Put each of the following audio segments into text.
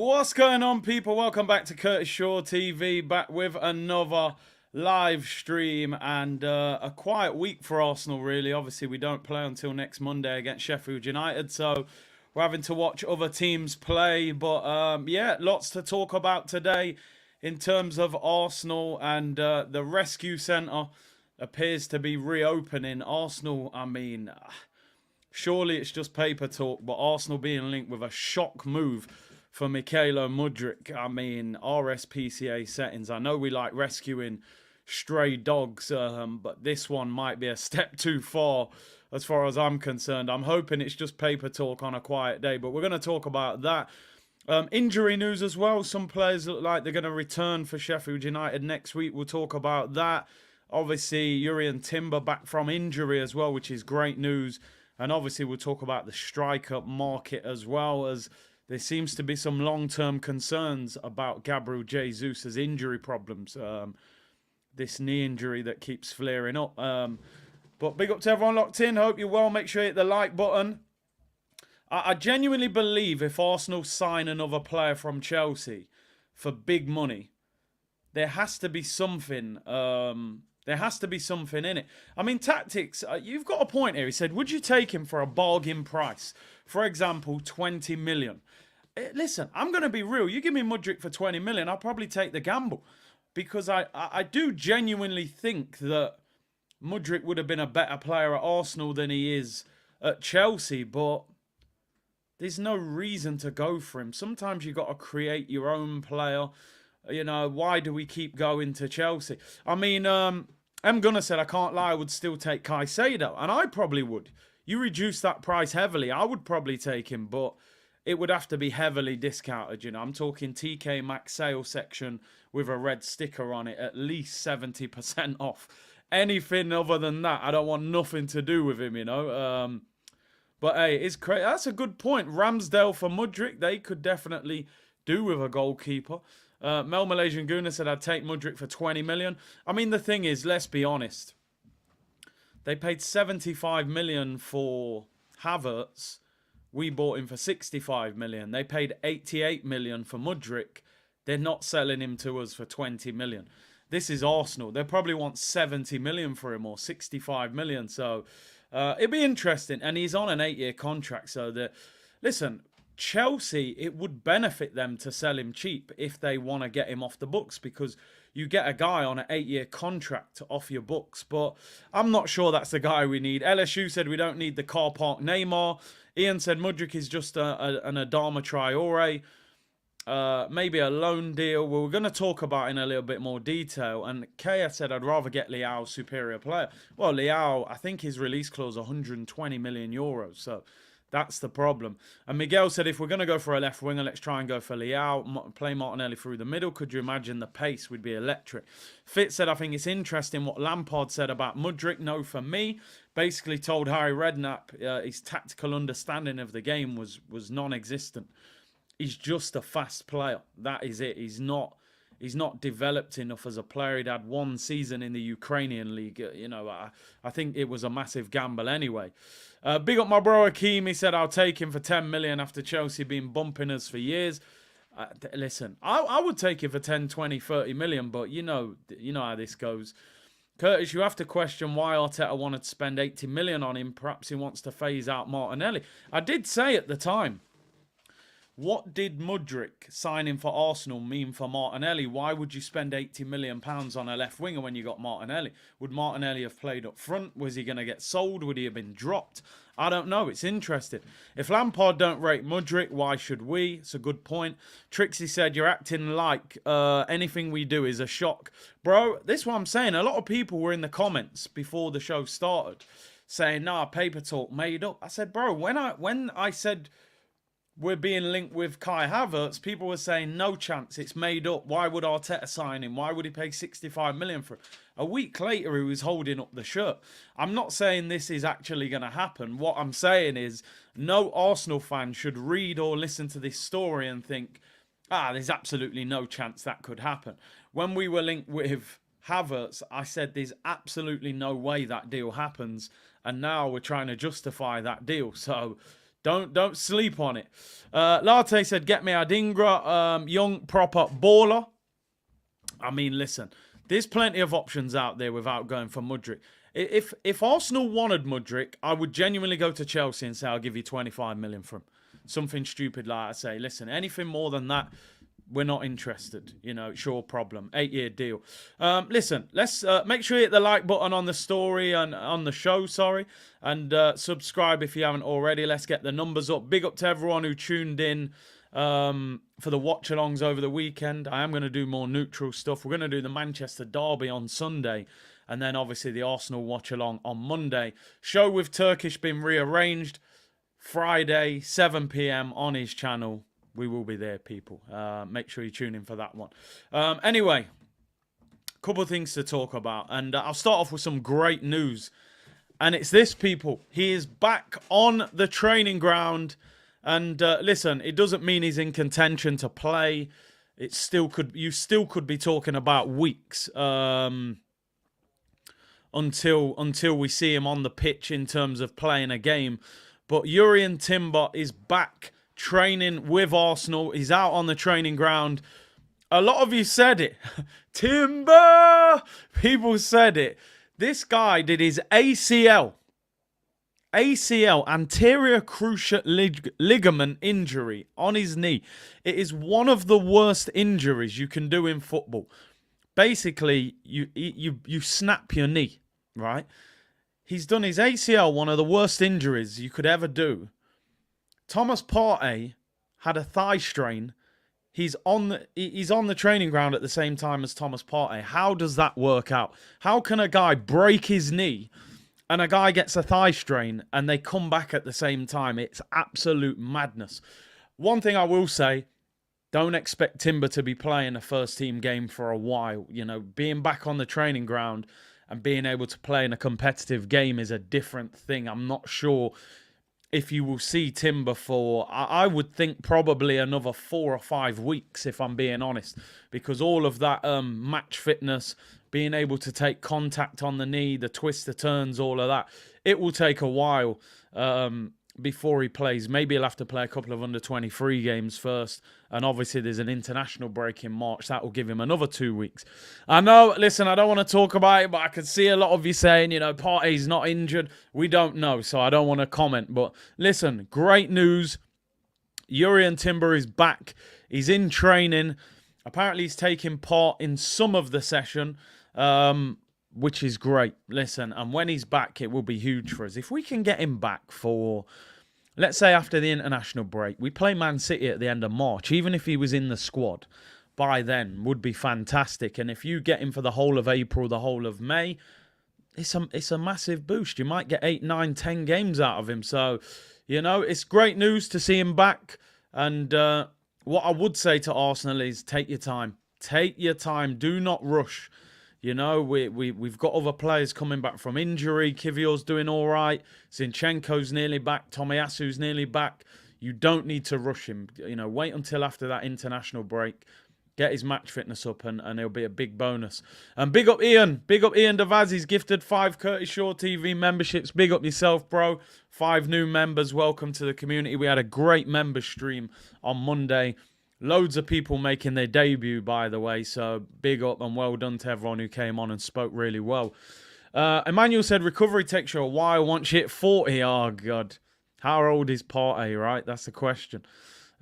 What's going on, people? Welcome back to Curtis Shaw TV, back with another live stream and a quiet week for Arsenal, really. Obviously, we don't play until next Monday against Sheffield United, so we're having to watch other teams play. But yeah, lots to talk about today in terms of Arsenal, and the rescue centre appears to be reopening. Arsenal, I mean, surely it's just paper talk, but Arsenal being linked with a shock move for Mykhailo Mudryk. I mean, RSPCA settings. I know we like rescuing stray dogs, but this one might be a step too far as I'm concerned. I'm hoping it's just paper talk on a quiet day, but we're going to talk about that. Injury news as well. Some players look like they're going to return for Sheffield United next week. We'll talk about that. Obviously, Jurrien Timber back from injury as well, which is great news. And obviously, we'll talk about the striker market as well, as there seems to be some long-term concerns about Gabriel Jesus' injury problems. This knee injury that keeps flaring up. But big up to everyone locked in. Hope you're well. Make sure you hit the like button. I genuinely believe if Arsenal sign another player from Chelsea for big money, there has to be something. There has to be something in it. I mean, tactics. You've got a point here. He said, would you take him for a bargain price? For example, 20 million. Listen, I'm going to be real. You give me Mudryk for 20 million, I'll probably take the gamble. Because I do genuinely think that Mudryk would have been a better player at Arsenal than he is at Chelsea. But there's no reason to go for him. Sometimes you've got to create your own player. You know, why do we keep going to Chelsea? I mean, M. Gunner said, I can't lie, I would still take Caicedo. And I probably would. You reduce that price heavily, I would probably take him, but it would have to be heavily discounted. You know, I'm talking TK Maxx sale section with a red sticker on it, at least 70% off. Anything other than that, I don't want nothing to do with him, you know. But hey, it's crazy. That's a good point. Ramsdale for Mudryk, they could definitely do with a goalkeeper. Mel Malaysian Guna said, I'd take Mudryk for 20 million. I mean, the thing is, let's be honest. They paid 75 million for Havertz. We bought him for 65 million. They paid 88 million for Mudryk. They're not selling him to us for 20 million. This is Arsenal. They probably want 70 million for him or 65 million. So it'd be interesting. And he's on an 8-year contract. So listen, Chelsea, it would benefit them to sell him cheap if they want to get him off the books, because you get a guy on an 8-year contract off your books. But I'm not sure that's the guy we need. LSU said we don't need the car park Neymar. Ian said Mudryk is just an Adama Traore. Maybe a loan deal. Well, we're going to talk about in a little bit more detail. And Kaya said I'd rather get Leao superior player. Well, Leao, I think his release clause 120 million euros. So that's the problem. And Miguel said, if we're going to go for a left winger, let's try and go for Leao. Play Martinelli through the middle. Could you imagine the pace would be electric? Fitz said, I think it's interesting what Lampard said about Mudryk. No, for me. Basically told Harry Redknapp his tactical understanding of the game was non-existent. He's just a fast player. That is it. He's not developed enough as a player. He'd had one season in the Ukrainian league. You know, I think it was a massive gamble anyway. Big up my bro Akeem. He said, I'll take him for 10 million after Chelsea been bumping us for years. Listen, I would take it for 10, 20, 30 million, but you know how this goes. Curtis, you have to question why Arteta wanted to spend 80 million on him. Perhaps he wants to phase out Martinelli. I did say at the time, what did Mudryk signing for Arsenal mean for Martinelli? Why would you spend £80 million on a left winger when you got Martinelli? Would Martinelli have played up front? Was he going to get sold? Would he have been dropped? I don't know. It's interesting. If Lampard don't rate Mudryk, why should we? It's a good point. Trixie said, you're acting like anything we do is a shock. Bro, this is what I'm saying. A lot of people were in the comments before the show started saying, nah, paper talk made up. I said, bro, when I said we're being linked with Kai Havertz, people were saying, no chance, it's made up. Why would Arteta sign him? Why would he pay 65 million for it? A week later, he was holding up the shirt. I'm not saying this is actually going to happen. What I'm saying is no Arsenal fan should read or listen to this story and think, there's absolutely no chance that could happen. When we were linked with Havertz, I said there's absolutely no way that deal happens. And now we're trying to justify that deal. So Don't sleep on it. Latte said, get me Adingra, young proper baller. I mean, listen, there's plenty of options out there without going for Mudryk. If Arsenal wanted Mudryk, I would genuinely go to Chelsea and say, I'll give you 25 million for him. Something stupid like I say, listen, anything more than that, we're not interested. You know, it's your problem. 8-year deal. Listen, let's make sure you hit the like button on the story and on the show, and subscribe if you haven't already. Let's get the numbers up. Big up to everyone who tuned in for the watch-alongs over the weekend. I am going to do more neutral stuff. We're going to do the Manchester Derby on Sunday, and then obviously the Arsenal watch-along on Monday. Show with Turkish been rearranged. Friday, 7 p.m. on his channel. We will be there, people. Make sure you tune in for that one. Anyway, a couple of things to talk about. And I'll start off with some great news. And it's this, people. He is back on the training ground. And listen, it doesn't mean he's in contention to play. It still could. You still could be talking about weeks until we see him on the pitch in terms of playing a game. But Jurrien Timber is back training with Arsenal. He's out on the training ground. A lot of you said it. Timber! People said it. This guy did his ACL, anterior cruciate ligament injury on his knee. It is one of the worst injuries you can do in football. Basically, you snap your knee, right? He's done his ACL, one of the worst injuries you could ever do. Thomas Partey had a thigh strain. He's on the training ground at the same time as Thomas Partey. How does that work out? How can a guy break his knee and a guy gets a thigh strain and they come back at the same time? It's absolute madness. One thing I will say, don't expect Timber to be playing a first-team game for a while. You know, being back on the training ground and being able to play in a competitive game is a different thing. I'm not sure if you will see Timber for, I would think probably another 4 or 5 weeks, if I'm being honest. Because all of that match fitness, being able to take contact on the knee, the twists, the turns, all of that, it will take a while before he plays. Maybe he'll have to play a couple of under-23 games first. And obviously there's an international break in March. That will give him another 2 weeks. I know, listen, I don't want to talk about it, but I can see a lot of you saying, you know, Partey's not injured. We don't know, so I don't want to comment. But listen, great news. Jurrien Timber is back. He's in training. Apparently he's taking part in some of the session, which is great. Listen, and when he's back, it will be huge for us. If we can get him back for, let's say after the international break, we play Man City at the end of March, even if he was in the squad by then, would be fantastic. And if you get him for the whole of April, the whole of May, it's a massive boost. You might get 8, 9, 10 games out of him. So, you know, it's great news to see him back. And what I would say to Arsenal is take your time. Take your time. Do not rush. You know, we've got other players coming back from injury. Kivior's doing all right. Zinchenko's nearly back. Tomiyasu's nearly back. You don't need to rush him. You know, wait until after that international break. Get his match fitness up and it'll be a big bonus. And big up Ian. Big up Ian Devaz. He's gifted 5 Curtis Shaw TV memberships. Big up yourself, bro. 5 new members. Welcome to the community. We had a great member stream on Monday. Loads of people making their debut, by the way. So big up and well done to everyone who came on and spoke really well. Emmanuel said recovery takes you a while once you hit 40. Oh, God. How old is Partey, right? That's the question.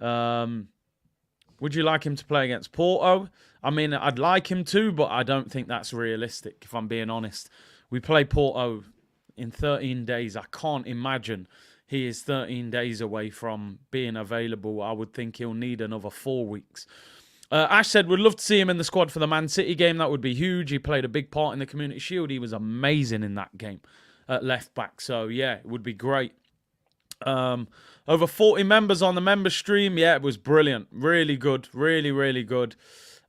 Would you like him to play against Porto? I mean, I'd like him to, but I don't think that's realistic, if I'm being honest. We play Porto in 13 days. I can't imagine he is 13 days away from being available. I would think he'll need another 4 weeks. Ash said, we'd love to see him in the squad for the Man City game. That would be huge. He played a big part in the Community Shield. He was amazing in that game at left back. So, yeah, it would be great. Over 40 members on the member stream. Yeah, it was brilliant. Really good. Really, really good.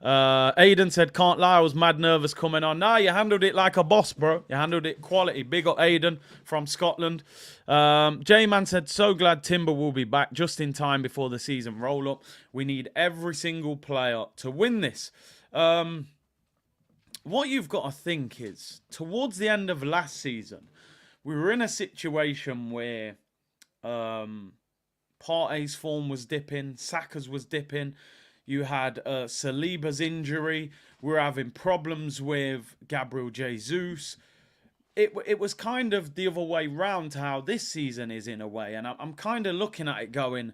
Aiden said, can't lie, I was mad nervous coming on. Nah, you handled it like a boss, bro. You handled it quality. Big up Aiden from Scotland. J-Man said, so glad Timber will be back just in time before the season roll-up. We need every single player to win this. What you've got to think is, towards the end of last season, we were in a situation where Partey's form was dipping. Saka's was dipping. You had Saliba's injury. We're having problems with Gabriel Jesus. It was kind of the other way round to how this season is in a way. And I'm kind of looking at it going,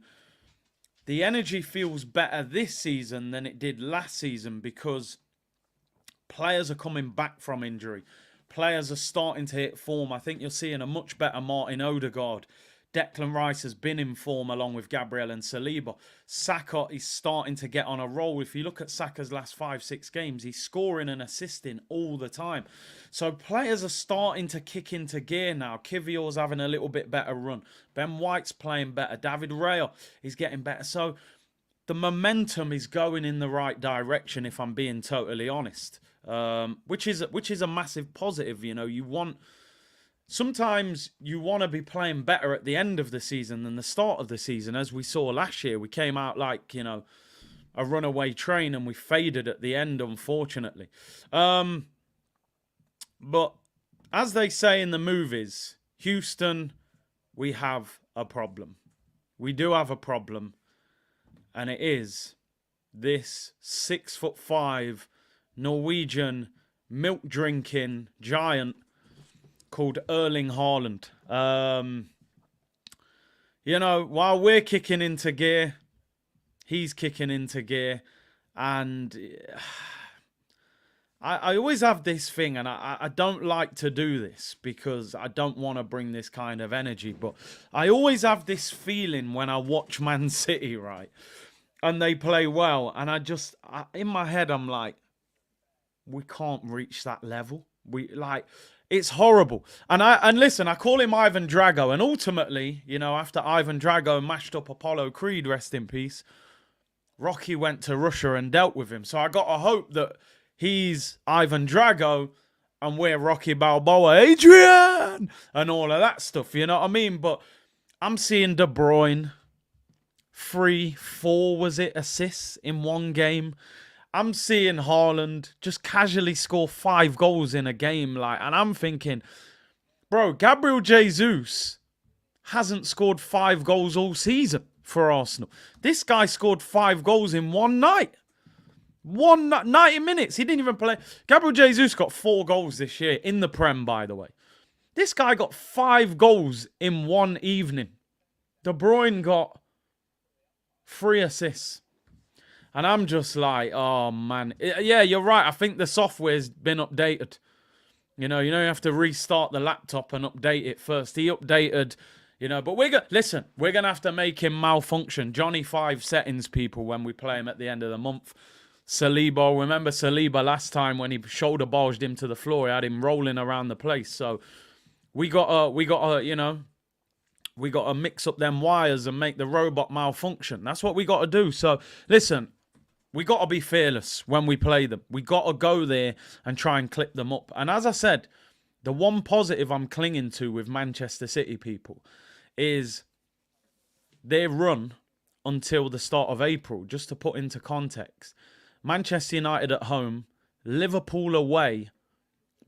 the energy feels better this season than it did last season because players are coming back from injury. Players are starting to hit form. I think you're seeing a much better Martin Odegaard. Declan Rice has been in form along with Gabriel and Saliba. Saka is starting to get on a roll. If you look at Saka's last 5-6 games, he's scoring and assisting all the time. So players are starting to kick into gear now. Kivior's having a little bit better run. Ben White's playing better. David Raya is getting better. So the momentum is going in the right direction, if I'm being totally honest. Which is a massive positive. You know, sometimes you want to be playing better at the end of the season than the start of the season. As we saw last year, we came out like, you know, a runaway train and we faded at the end, unfortunately. But as they say in the movies, Houston, we have a problem. We do have a problem. And it is this 6'5" Norwegian milk-drinking giant called Erling Haaland. You know, while we're kicking into gear, he's kicking into gear. And I always have this thing, and I don't like to do this because I don't want to bring this kind of energy, but I always have this feeling when I watch Man City, right? And they play well, and in my head, I'm like, we can't reach that level. It's horrible. And listen, I call him Ivan Drago, and ultimately, you know, after Ivan Drago mashed up Apollo Creed, rest in peace, Rocky went to Russia and dealt with him. So I got to hope that he's Ivan Drago and we're Rocky Balboa, Adrian, and all of that stuff, you know what I mean? But I'm seeing De Bruyne, 3-4, was it, assists in one game. I'm seeing Haaland just casually score 5 goals in a game, and I'm thinking, bro, Gabriel Jesus hasn't scored 5 goals all season for Arsenal. This guy scored 5 goals in one night. 90 minutes. He didn't even play. Gabriel Jesus got 4 goals this year in the Prem, by the way. This guy got 5 goals in one evening. De Bruyne got 3 assists. And I'm just like, oh, man. Yeah, you're right. I think the software's been updated. You know, you have to restart the laptop and update it first. He updated, you know. But we're going to have to make him malfunction. Johnny 5 settings, people, when we play him at the end of the month. Saliba, remember Saliba last time when he shoulder barged him to the floor? He had him rolling around the place. So we got to mix up them wires and make the robot malfunction. That's what we got to do. So listen, we got to be fearless when we play them. We got to go there and try and clip them up. And as I said, the one positive I'm clinging to with Manchester City, people, is their run until the start of April. Just to put into context, Manchester United at home, Liverpool away,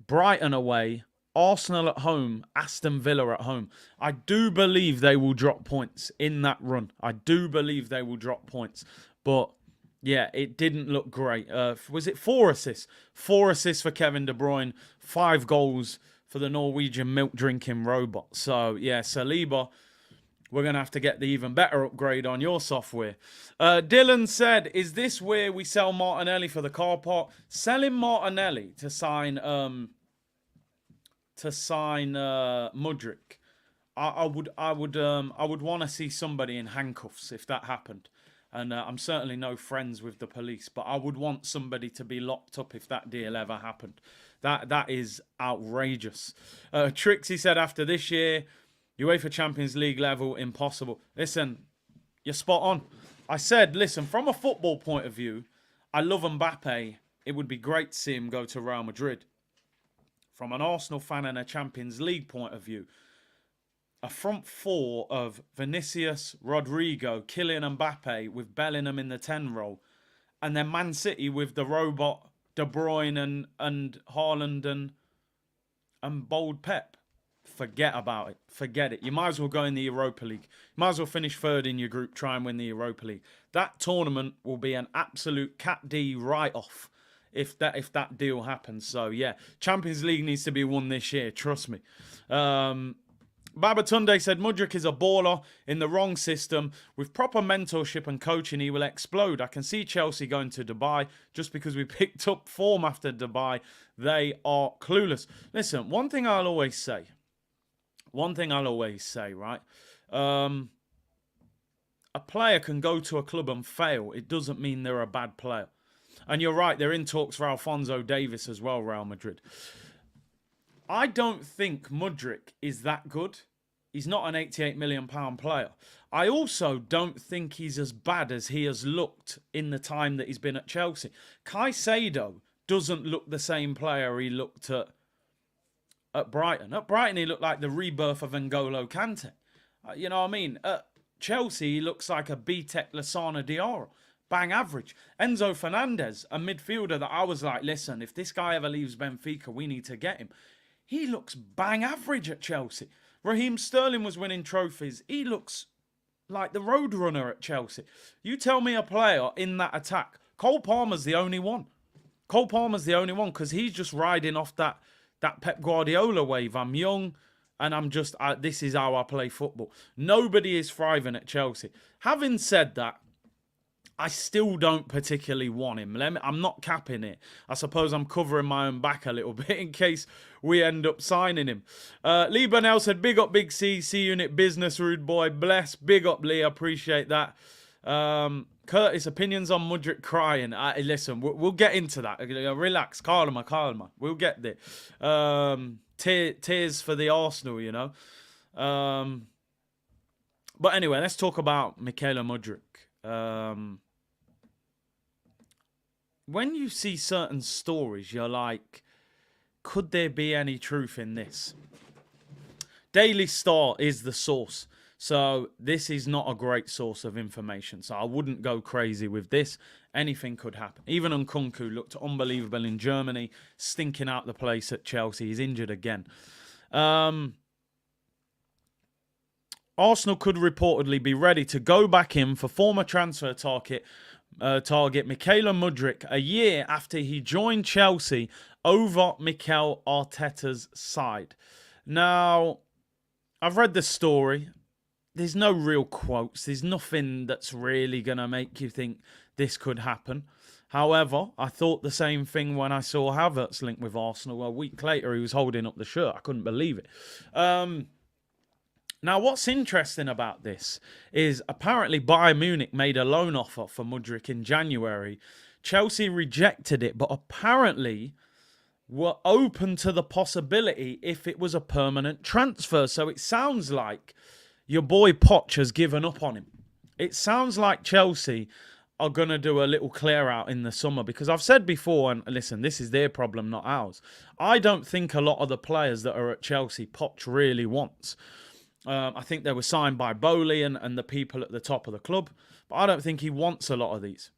Brighton away, Arsenal at home, Aston Villa at home. I do believe they will drop points in that run. I do believe they will drop points. But yeah, it didn't look great. Was it 4 assists? 4 assists for Kevin De Bruyne, 5 goals for the Norwegian milk-drinking robot. So yeah, Saliba, we're going to have to get the even better upgrade on your software. Dylan said, is this where we sell Martinelli for the car park? Selling Martinelli to sign Mudryk. I would want to see somebody in handcuffs if that happened. And I'm certainly no friends with the police, but I would want somebody to be locked up if that deal ever happened. That is outrageous. Trixie said, after this year, UEFA Champions League level, impossible. Listen, you're spot on. I said, listen, from a football point of view, I love Mbappe. It would be great to see him go to Real Madrid. From an Arsenal fan and a Champions League point of view, a front 4 of Vinicius, Rodrigo, Kylian Mbappe with Bellingham in the 10 role, and then Man City with the robot De Bruyne and Haaland and bold Pep. forget about it. Forget it. You might as well go in the Europa League. You might as well finish third in your group, try and win the Europa League. That tournament will be an absolute Cat D write-off if that deal happens. So, yeah, Champions League needs to be won this year. Trust me. Babatunde said, Mudryk is a baller in the wrong system. With proper mentorship and coaching, he will explode. I can see Chelsea going to Dubai just because we picked up form after Dubai. They are clueless. Listen, one thing I'll always say, right? A player can go to a club and fail. It doesn't mean they're a bad player. And you're right, they're in talks for Alphonso Davies as well, Real Madrid. I don't think Mudryk is that good. He's not an £88 million player. I also don't think he's as bad as he has looked in the time that he's been at Chelsea. Caicedo doesn't look the same player he looked at Brighton. At Brighton, he looked like the rebirth of N'Golo Kante. You know what I mean? At Chelsea, he looks like a B-Tech Lasana Diarra. Bang average. Enzo Fernandez, a midfielder that I was like, listen, if this guy ever leaves Benfica, we need to get him. He looks bang average at Chelsea. Raheem Sterling was winning trophies. He looks like the roadrunner at Chelsea. You tell me a player in that attack. Cole Palmer's the only one. Cole Palmer's the only one because he's just riding off that Pep Guardiola wave. I'm young and I'm just, this is how I play football. Nobody is thriving at Chelsea. Having said that, I still don't particularly want him. I'm not capping it. I suppose I'm covering my own back a little bit in case we end up signing him. Lee Burnell said, big up Big C, C-Unit Business, rude boy, bless. Big up Lee, I appreciate that. Curtis, opinions on Mudryk crying. Listen, we'll get into that. Relax, calma. We'll get there. Tears for the Arsenal, you know. But anyway, let's talk about Mykhailo Mudryk. When you see certain stories, you're like, could there be any truth in this? Daily Star is the source. So this is not a great source of information. So I wouldn't go crazy with this. Anything could happen. Even Nkunku looked unbelievable in Germany, stinking out the place at Chelsea. He's injured again. Arsenal could reportedly be ready to go back in for former transfer target Mykhailo Mudryk a year after he joined Chelsea over Mikel Arteta's side. Now, I've read the story. There's no real quotes. There's nothing that's really going to make you think this could happen. However, I thought the same thing when I saw Havertz linked with Arsenal. A week later, he was holding up the shirt. I couldn't believe it. Now, what's interesting about this is apparently Bayern Munich made a loan offer for Mudryk in January. Chelsea rejected it, but apparently were open to the possibility if it was a permanent transfer. So it sounds like your boy Poch has given up on him. It sounds like Chelsea are going to do a little clear out in the summer because I've said before, and listen, this is their problem, not ours. I don't think a lot of the players that are at Chelsea Poch really wants. I think they were signed by Bowley and the people at the top of the club. But I don't think he wants a lot of these.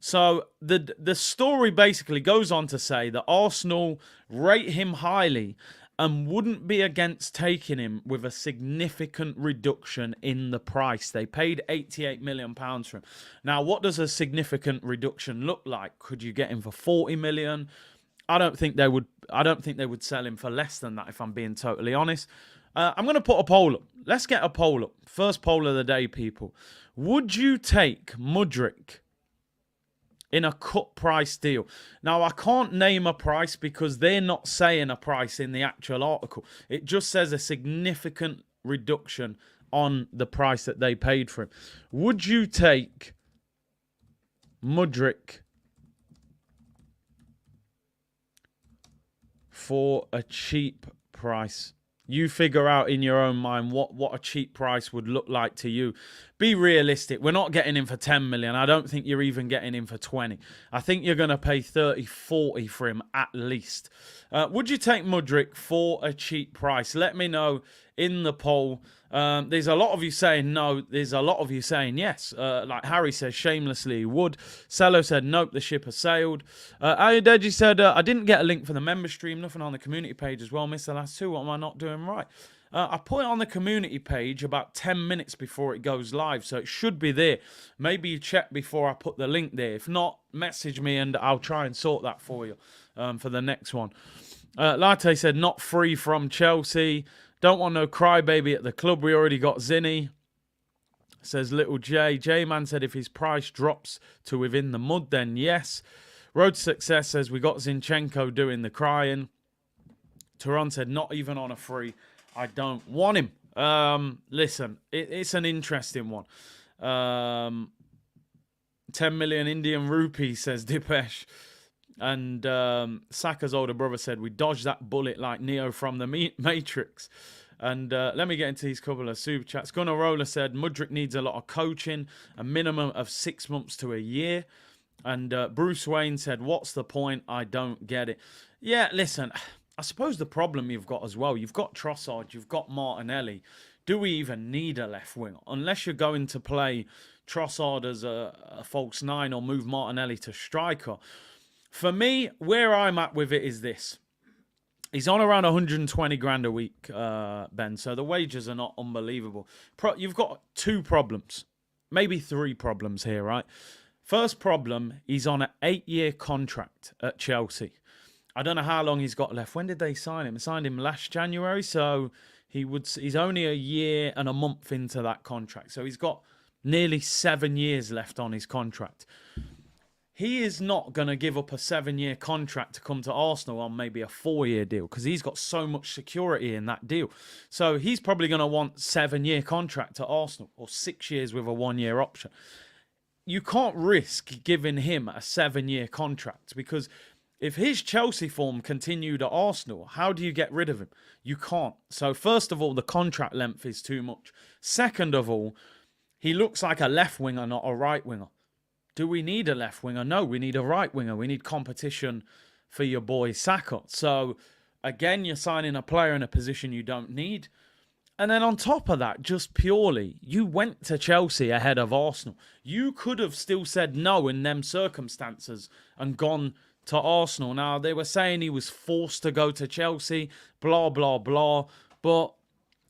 So the story basically goes on to say that Arsenal rate him highly and wouldn't be against taking him with a significant reduction in the price. They paid £88 million for him. Now, what does a significant reduction look like? Could you get him for 40 million? I don't think they would sell him for less than that, if I'm being totally honest. I'm going to put a poll up. Let's get a poll up. First poll of the day, people. Would you take Mudryk in a cut price deal? Now, I can't name a price because they're not saying a price in the actual article. It just says a significant reduction on the price that they paid for him. Would you take Mudryk for a cheap price? You figure out in your own mind what a cheap price would look like to you. be realistic. We're not getting him for 10 million. I don't think you're even getting him for 20. I think you're going to pay 30, 40 for him at least. Would you take Mudryk for a cheap price? Let me know in the poll. There's a lot of you saying no. There's a lot of you saying yes. Like Harry says, shamelessly he would. Cello said, nope, the ship has sailed. Ayodeji said, I didn't get a link for the member stream. Nothing on the community page as well. Missed the last two. What am I not doing right? I put it on the community page about 10 minutes before it goes live, so it should be there. Maybe you check before I put the link there. If not, message me and I'll try and sort that for you for the next one. Latte said, not free from Chelsea. Don't want no crybaby at the club. We already got Zinni. Says Little J. J-Man said, if his price drops to within the mud, then yes. Road to Success says, we got Zinchenko doing the crying. Turan said, not even on a free. I don't want him. Listen, it's an interesting one. 10 million Indian rupees, says Dipesh. And Saka's older brother said, we dodged that bullet like Neo from the Matrix. And let me get into these couple of super chats. Gunnar Roller said, Mudryk needs a lot of coaching, a minimum of 6 months to a year. And Bruce Wayne said, what's the point? I don't get it. Yeah, listen, I suppose the problem you've got as well, you've got Trossard, you've got Martinelli. Do we even need a left winger? Unless you're going to play Trossard as a false nine or move Martinelli to striker. For me, where I'm at with it is this. He's on around 120 grand a week, Ben, so the wages are not unbelievable. You've got two problems, maybe three problems here, right? First problem, he's on an 8-year contract at Chelsea. I don't know how long he's got left. When did they sign him? They signed him last January, so he's only a year and a month into that contract. So he's got nearly 7 years left on his contract. He is not going to give up a 7-year contract to come to Arsenal on maybe a 4-year deal because he's got so much security in that deal. So he's probably going to want 7-year contract to Arsenal or 6 years with a 1-year option. You can't risk giving him a 7-year contract because if his Chelsea form continued at Arsenal, how do you get rid of him? You can't. So first of all, the contract length is too much. Second of all, he looks like a left winger, not a right winger. Do we need a left winger? No, we need a right winger. We need competition for your boy Saka. So again, you're signing a player in a position you don't need. And then on top of that, just purely, you went to Chelsea ahead of Arsenal. You could have still said no in them circumstances and gone to Arsenal. Now, they were saying he was forced to go to Chelsea, blah, blah, blah. But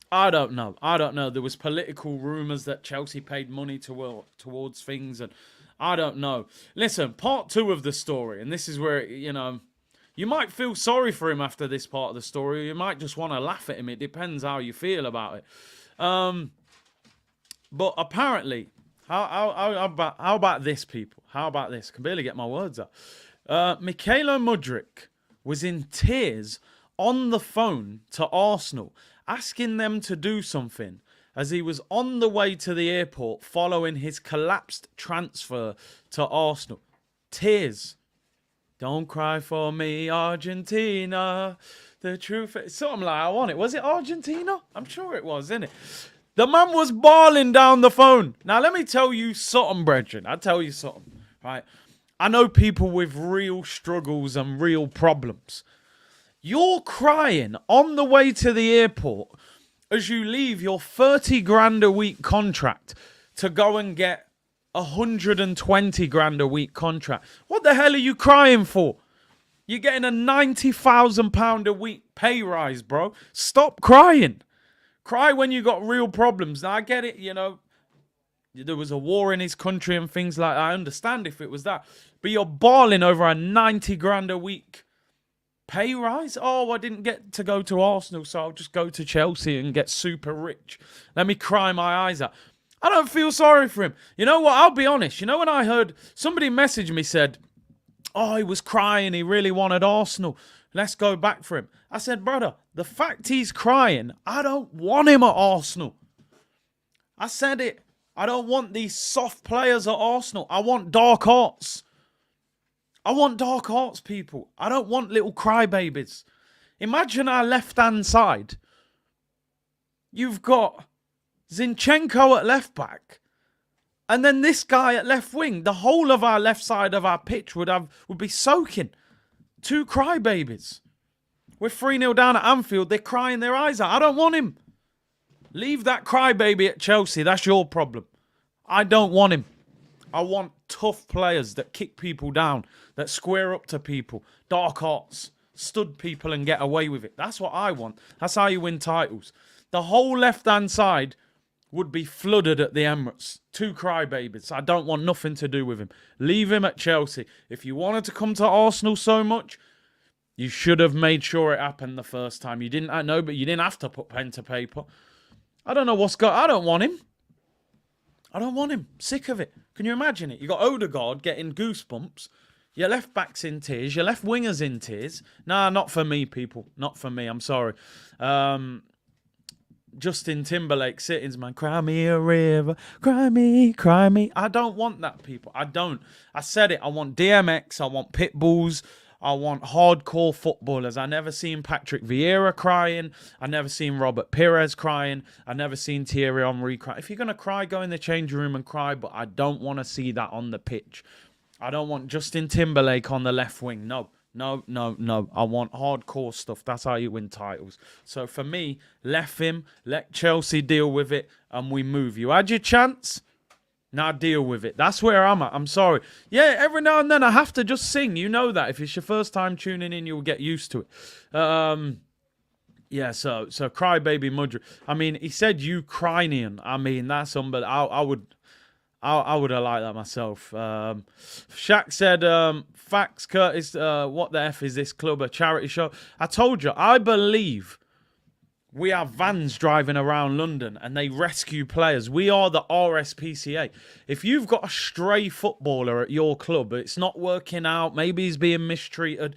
I don't know. I don't know. There was political rumours that Chelsea paid money towards things, and I don't know. Listen, part 2 of the story, and this is where, you might feel sorry for him after this part of the story, or you might just want to laugh at him. It depends how you feel about it. But apparently, how about this, people? How about this? I can barely get my words out. Mykhailo Mudryk was in tears on the phone to Arsenal, asking them to do something as he was on the way to the airport following his collapsed transfer to Arsenal. Tears. Don't cry for me, Argentina. The truth is something like I want it. Was it Argentina? I'm sure it was, innit? The man was bawling down the phone. Now, let me tell you something, brethren. I'll tell you something, right? I know people with real struggles and real problems. You're crying on the way to the airport as you leave your 30 grand a week contract to go and get 120 grand a week contract. What the hell are you crying for? You're getting a £90,000 a week pay rise, bro. Stop crying. Cry when you got real problems. Now, I get it, there was a war in his country and things like that. I understand if it was that. But you're bawling over a 90 grand a week pay rise? Oh, I didn't get to go to Arsenal, so I'll just go to Chelsea and get super rich. Let me cry my eyes out. I don't feel sorry for him. You know what? I'll be honest. When I heard somebody message me said, oh, he was crying. He really wanted Arsenal. Let's go back for him. I said, brother, the fact he's crying, I don't want him at Arsenal. I said it. I don't want these soft players at Arsenal. I want dark hearts. I want dark hearts, people. I don't want little crybabies. Imagine our left-hand side. You've got Zinchenko at left-back And then this guy at left wing, the whole of our left side of our pitch would be soaking. 2 crybabies. We're 3-0 down at Anfield. They're crying their eyes out. I don't want him. Leave that crybaby at Chelsea. That's your problem. I don't want him. I want tough players that kick people down, that square up to people, dark arts, stud people and get away with it. That's what I want. That's how you win titles. The whole left-hand side would be flooded at the Emirates. 2 crybabies. I don't want nothing to do with him. Leave him at Chelsea. If you wanted to come to Arsenal so much, you should have made sure it happened the first time. You didn't, I know, but you didn't have to put pen to paper. I don't know what's got. I don't want him. I don't want him. Sick of it. Can you imagine it? You got Odegaard getting goosebumps. Your left back's in tears. Your left winger's in tears. Nah, not for me, people. Not for me. I'm sorry. Justin Timberlake sittings, man. Cry me a river. Cry me, cry me. I don't want that, people. I don't. I said it. I want DMX. I want pit bulls. I want hardcore footballers. I never seen Patrick Vieira crying. I never seen Robert Pires crying. I never seen Thierry Henry cry. If you're going to cry, go in the changing room and cry, but I don't want to see that on the pitch. I don't want Justin Timberlake on the left wing. No. No. I want hardcore stuff. That's how you win titles. So for me, left him, let Chelsea deal with it, and we move. You had your chance. Now deal with it. That's where I'm at. I'm sorry. Yeah, every now and then I have to just sing. You know that. If it's your first time tuning in, you'll get used to it. Yeah, so crybaby Mudryk. I mean, he said Ukrainian. I mean, that's unbelievable. I would have liked that myself. Shaq said, facts, Curtis, what the F is this club, a charity show? I told you, I believe we have vans driving around London and they rescue players. We are the RSPCA. If you've got a stray footballer at your club, it's not working out, maybe he's being mistreated,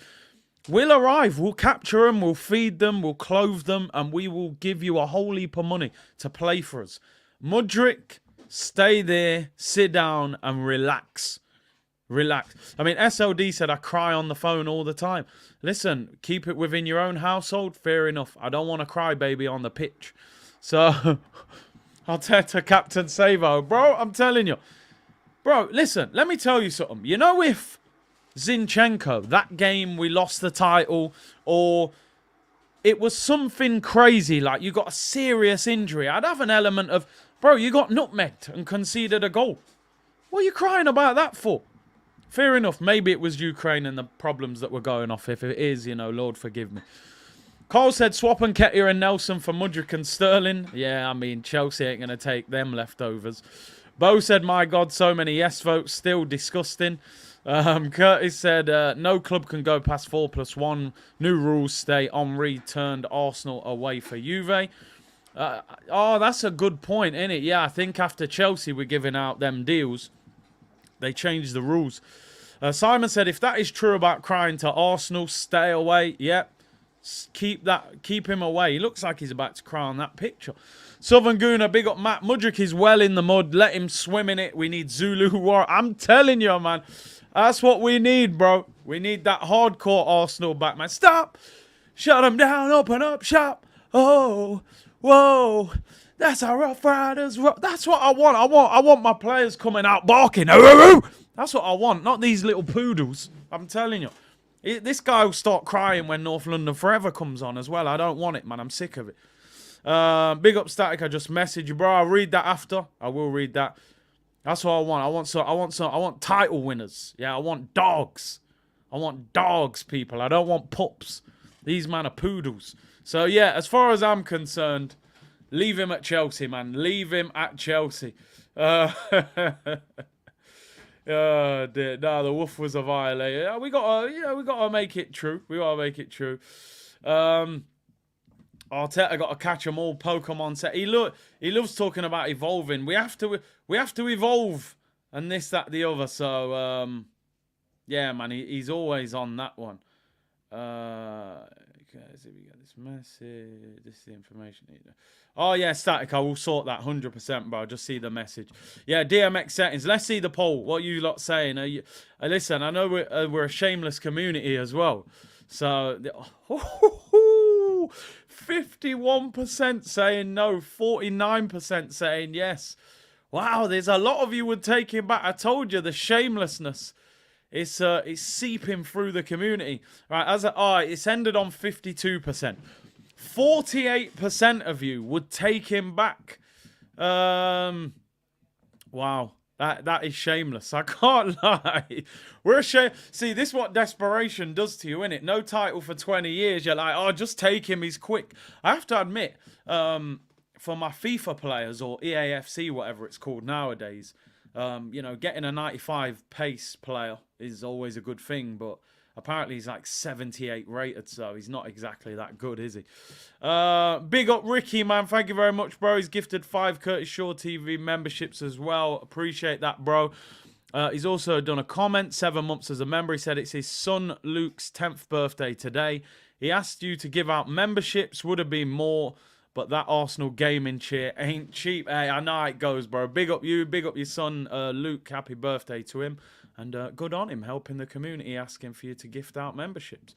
we'll arrive, we'll capture them, we'll feed them, we'll clothe them, and we will give you a whole heap of money to play for us. Mudryk, stay there, sit down and relax. Relax. I mean, SLD said I cry on the phone all the time. Listen, keep it within your own household. Fair enough. I don't want to cry baby on the pitch. So, I'll tell to Captain Savo. Bro, I'm telling you. Bro, listen, let me tell you something. You know, if Zinchenko, that game we lost the title, or it was something crazy, like you got a serious injury, I'd have an element of, bro, you got nutmegged and conceded a goal. What are you crying about that for? Fair enough, maybe it was Ukraine and the problems that were going off. If it is, you know, Lord forgive me. Carl said swap Nketiah and Nelson for Mudryk and Sterling. Yeah, I mean, Chelsea ain't going to take them leftovers. Bo said, my God, so many yes votes, still disgusting. Curtis said, no club can go past 4+1. New rules stay. Henry turned Arsenal away for Juve. That's a good point, isn't it? Yeah, I think after Chelsea were giving out them deals, they changed the rules. Simon said, if that is true about crying to Arsenal, stay away. Yep. Keep him away. He looks like he's about to cry on that picture. Southern Gooner, big up Matt. Mudryk is well in the mud. Let him swim in it. We need Zulu War. I'm telling you, man. That's what we need, bro. We need that hardcore Arsenal back, man. Stop. Shut them down. Open up shop. Oh, whoa. That's our Rough Riders. That's what I want. I want my players coming out barking. That's what I want. Not these little poodles. I'm telling you. This guy will start crying when North London Forever comes on as well. I don't want it, man. I'm sick of it. Big up Static. I just messaged you, bro. I'll read that after. I will read that. That's what I want. I want title winners. Yeah, I want dogs. I want dogs, people. I don't want pups. These man are poodles. So yeah, as far as I'm concerned, leave him at Chelsea, man. Leave him at Chelsea. Oh dear. No, the wolf was a violator. We gotta make it true. We gotta make it true. Arteta got to catch them all. Pokemon set. He loves talking about evolving. We have to evolve, and this, that, the other. So yeah, man, he's always on that one. Okay, so we got this message. This is the information. Oh yeah, Static. I will sort that 100%, bro. Just see the message. Yeah, DMX settings. Let's see the poll. What are you lot saying? Listen, I know we're a shameless community as well. So 51% saying no, 49% saying yes. Wow, there's a lot of you would take him back. I told you the shamelessness. It's seeping through the community. Right, it's ended on 52%. 48% of you would take him back. Wow. That is shameless. I can't lie. We're ashamed. See, this is what desperation does to you, innit? No title for 20 years. You're like, oh, just take him. He's quick. I have to admit, for my FIFA players or EAFC, whatever it's called nowadays, getting a 95 pace player is always a good thing, but apparently he's like 78 rated, so he's not exactly that good, is he? Big up Ricky, man. Thank you very much, bro. He's gifted 5 Curtis Shaw TV memberships as well. Appreciate that, bro. He's also done a comment, 7 months as a member. He said it's his son Luke's 10th birthday today. He asked you to give out memberships. Would have been more, but that Arsenal gaming cheer ain't cheap. Hey, I know how it goes, bro. Big up you. Big up your son, Luke. Happy birthday to him. And good on him, helping the community, asking for you to gift out memberships.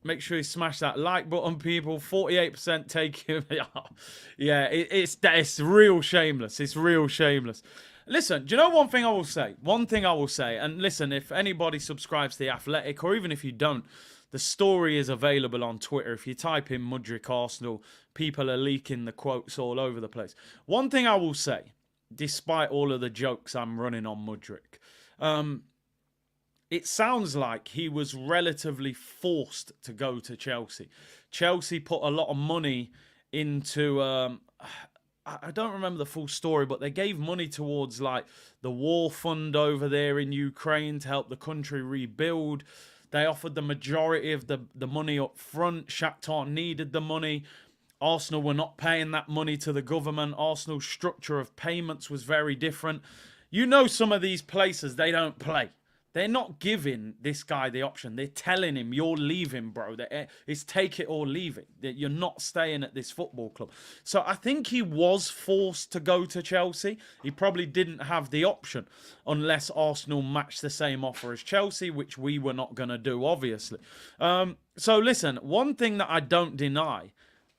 Make sure you smash that like button, people. 48% take him. Yeah, it's real shameless. It's real shameless. Listen, do you know one thing I will say? One thing I will say, and listen, if anybody subscribes to The Athletic, or even if you don't, the story is available on Twitter. If you type in Mudryk Arsenal, people are leaking the quotes all over the place. One thing I will say, despite all of the jokes I'm running on Mudryk, it sounds like he was relatively forced to go to Chelsea. Chelsea put a lot of money into... I don't remember the full story, but they gave money towards like the war fund over there in Ukraine to help the country rebuild. They offered the majority of the money up front. Shakhtar needed the money. Arsenal were not paying that money to the government. Arsenal's structure of payments was very different. You know, some of these places, they don't play. They're not giving this guy the option. They're telling him, you're leaving, bro. It's take it or leave it. You're not staying at this football club. So I think he was forced to go to Chelsea. He probably didn't have the option unless Arsenal matched the same offer as Chelsea, which we were not going to do, obviously. So listen, one thing that I don't deny,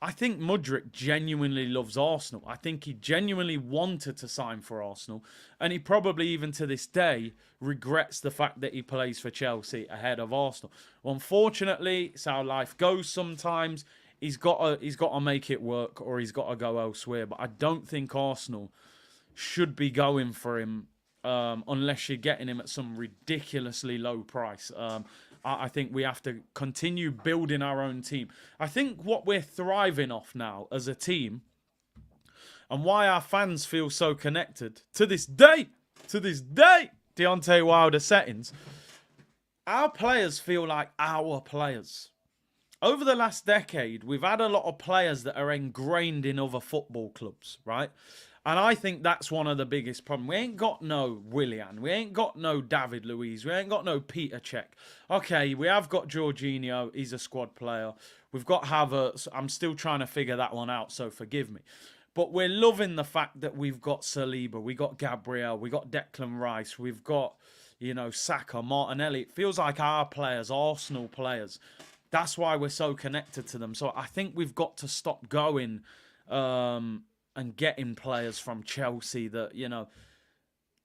I think Mudryk genuinely loves Arsenal. I think he genuinely wanted to sign for Arsenal. And he probably, even to this day, regrets the fact that he plays for Chelsea ahead of Arsenal. Unfortunately, it's how life goes sometimes. He's got to make it work, or he's got to go elsewhere. But I don't think Arsenal should be going for him unless you're getting him at some ridiculously low price. I think we have to continue building our own team. I think what we're thriving off now as a team, and why our fans feel so connected to this day, Deontay Wilder settings, our players feel like our players. Over the last decade, we've had a lot of players that are ingrained in other football clubs, right? And I think that's one of the biggest problems. We ain't got no Willian. We ain't got no David Luiz. We ain't got no Peter Cech. Okay, we have got Jorginho. He's a squad player. We've got Havertz. I'm still trying to figure that one out, so forgive me. But we're loving the fact that we've got Saliba. We got Gabriel. We got Declan Rice. We've got, Saka, Martinelli. It feels like our players, Arsenal players. That's why we're so connected to them. So I think we've got to stop going... and getting players from Chelsea that,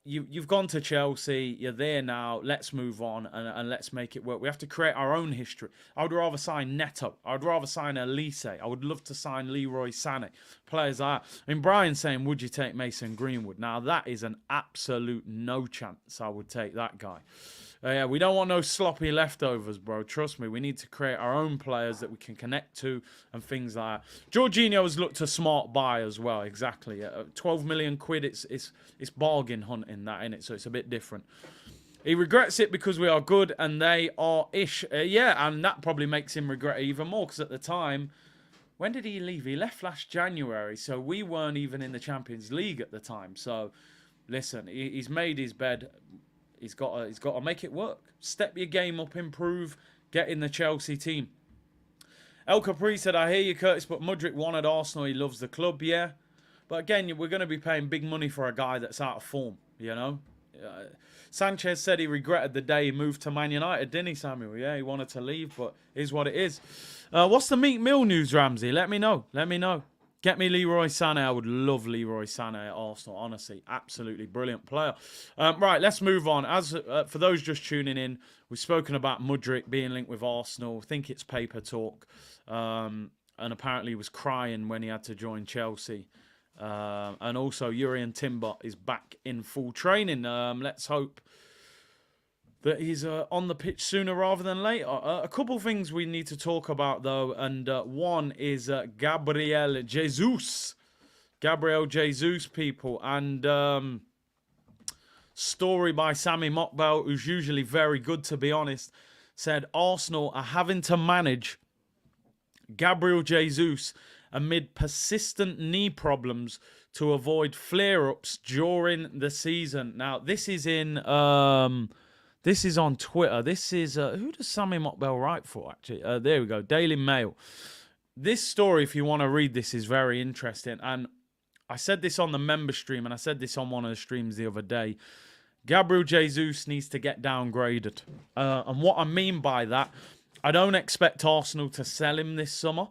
you've gone to Chelsea, you're there now, let's move on and let's make it work. We have to create our own history. I would rather sign Neto. I would rather sign Elise. I would love to sign Leroy Sané. Players like that. I mean, Brian's saying, would you take Mason Greenwood? Now, that is an absolute no chance I would take that guy. Yeah, we don't want no sloppy leftovers, bro. Trust me, we need to create our own players that we can connect to and things like that. Jorginho has looked a smart buy as well, exactly. 12 million quid, it's bargain hunting that, innit? So it's a bit different. He regrets it because we are good and they are ish. Yeah, and that probably makes him regret it even more because at the time, when did he leave? He left last January, so we weren't even in the Champions League at the time. So, listen, he's made his bed. He's got to make it work. Step your game up, improve, get in the Chelsea team. El Capri said, I hear you, Curtis, but Mudryk wanted Arsenal. He loves the club, yeah. But again, we're going to be paying big money for a guy that's out of form, Sanchez said he regretted the day he moved to Man United, didn't he, Samuel? Yeah, he wanted to leave, but is what it is. What's the Meat Mill news, Ramsey? Let me know. Get me Leroy Sané. I would love Leroy Sané at Arsenal. Honestly, absolutely brilliant player. Right, let's move on. As for those just tuning in, we've spoken about Mudryk being linked with Arsenal. I think it's paper talk. And apparently he was crying when he had to join Chelsea. And also Jurrien Timber is back in full training. Let's hope that he's on the pitch sooner rather than later. A couple things we need to talk about, though, and one is Gabriel Jesus. Gabriel Jesus, people. And story by Sammy Mokbel, who's usually very good, to be honest, said Arsenal are having to manage Gabriel Jesus amid persistent knee problems to avoid flare-ups during the season. Now, this is in... This is on Twitter. This is... who does Sammy Mokbel write for, actually? There we go. Daily Mail. This story, if you want to read this, is very interesting. And I said this on the member stream, and I said this on one of the streams the other day. Gabriel Jesus needs to get downgraded. And what I mean by that, I don't expect Arsenal to sell him this summer.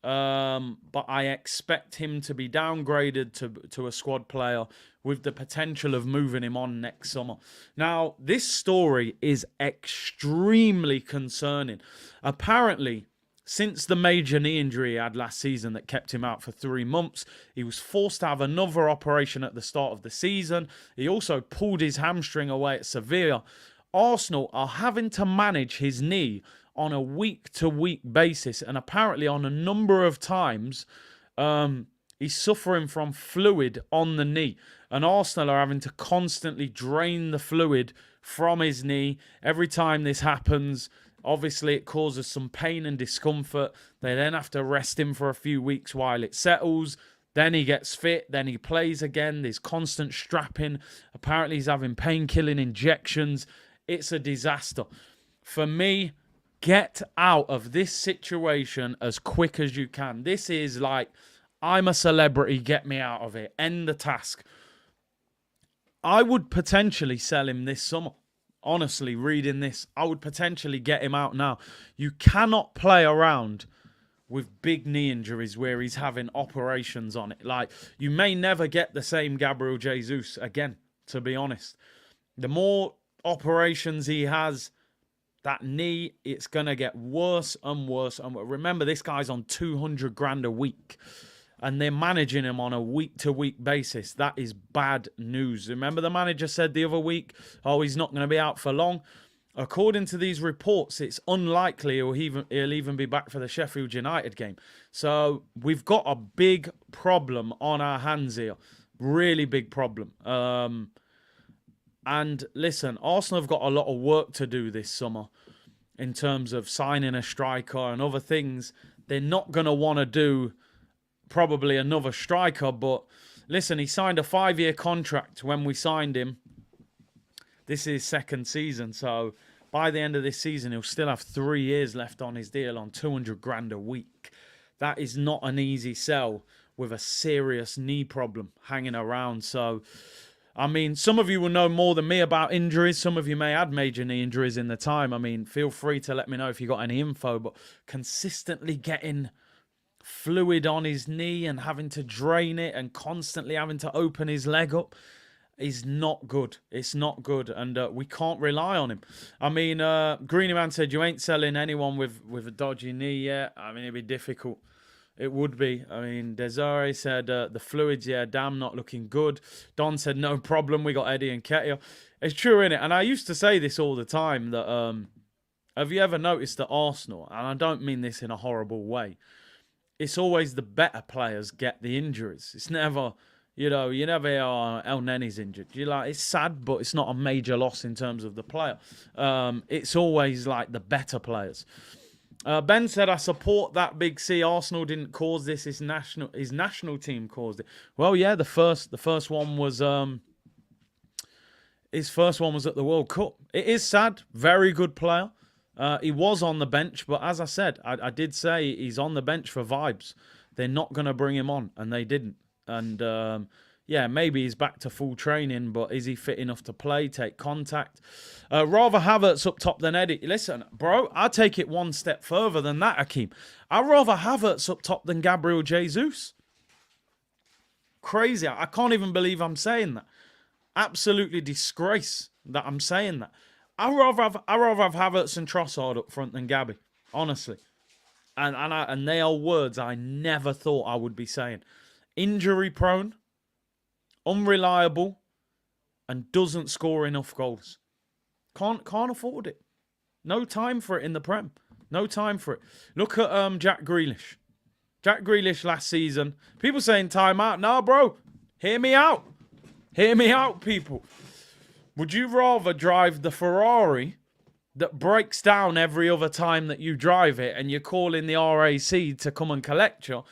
But I expect him to be downgraded to a squad player with the potential of moving him on next summer. Now, this story is extremely concerning. Apparently, since the major knee injury he had last season that kept him out for 3 months, he was forced to have another operation at the start of the season. He also pulled his hamstring away at Sevilla. Arsenal are having to manage his knee on a week-to-week basis, and apparently on a number of times, he's suffering from fluid on the knee, and Arsenal are having to constantly drain the fluid from his knee. Every time this happens, obviously it causes some pain and discomfort. They then have to rest him for a few weeks while it settles. Then he gets fit, then he plays again. There's constant strapping. Apparently he's having pain-killing injections. It's a disaster. For me, get out of this situation as quick as you can. This is like, I'm a celebrity, get me out of it. End the task. I would potentially sell him this summer. Honestly, reading this, I would potentially get him out now. You cannot play around with big knee injuries where he's having operations on it. Like, you may never get the same Gabriel Jesus again, to be honest. The more operations he has, that knee, it's going to get worse and worse. And remember, this guy's on 200 grand a week. And they're managing him on a week-to-week basis. That is bad news. Remember the manager said the other week, oh, he's not going to be out for long. According to these reports, it's unlikely he'll even be back for the Sheffield United game. So we've got a big problem on our hands here. Really big problem. And listen, Arsenal have got a lot of work to do this summer in terms of signing a striker and other things. They're not going to want to do probably another striker, but listen, he signed a 5-year contract when we signed him. This is his second season, so by the end of this season, he'll still have 3 years left on his deal on 200 grand a week. That is not an easy sell with a serious knee problem hanging around. So, I mean, some of you will know more than me about injuries. Some of you may have major knee injuries in the time. I mean, feel free to let me know if you got any info, but consistently getting fluid on his knee and having to drain it and constantly having to open his leg up is not good. It's not good, and we can't rely on him. I mean, Greenyman said you ain't selling anyone with a dodgy knee yet. I mean, it'd be difficult. It would be. I mean, Desiree said the fluids, yeah, damn, not looking good. Don said no problem. We got Eddie and Ketia. It's true, innit? And I used to say this all the time that have you ever noticed that Arsenal, and I don't mean this in a horrible way, it's always the better players get the injuries. It's never, you never hear, oh, El Nenny's injured. You're like, it's sad, but it's not a major loss in terms of the player. It's always like the better players. Ben said, I support that, Big C. Arsenal didn't cause this. His national team caused it. Well, yeah, the first one was his first one was at the World Cup. It is sad. Very good player. He was on the bench, but as I said, I did say he's on the bench for vibes. They're not going to bring him on, and they didn't. And yeah, maybe he's back to full training, but is he fit enough to play, take contact? Rather Havertz up top than Eddie. Listen, bro, I'll take it one step further than that, Akeem. I'd rather Havertz up top than Gabriel Jesus. Crazy. I can't even believe I'm saying that. Absolutely disgrace that I'm saying that. I'd rather have Havertz and Trossard up front than Gabby, honestly. And they are words I never thought I would be saying. Injury prone, unreliable, and doesn't score enough goals. Can't afford it. No time for it in the Prem. No time for it. Look at Jack Grealish. Jack Grealish last season. People saying time out. No, bro. Hear me out. Hear me out, people. Would you rather drive the Ferrari that breaks down every other time that you drive it and you're calling the RAC to come and collect you?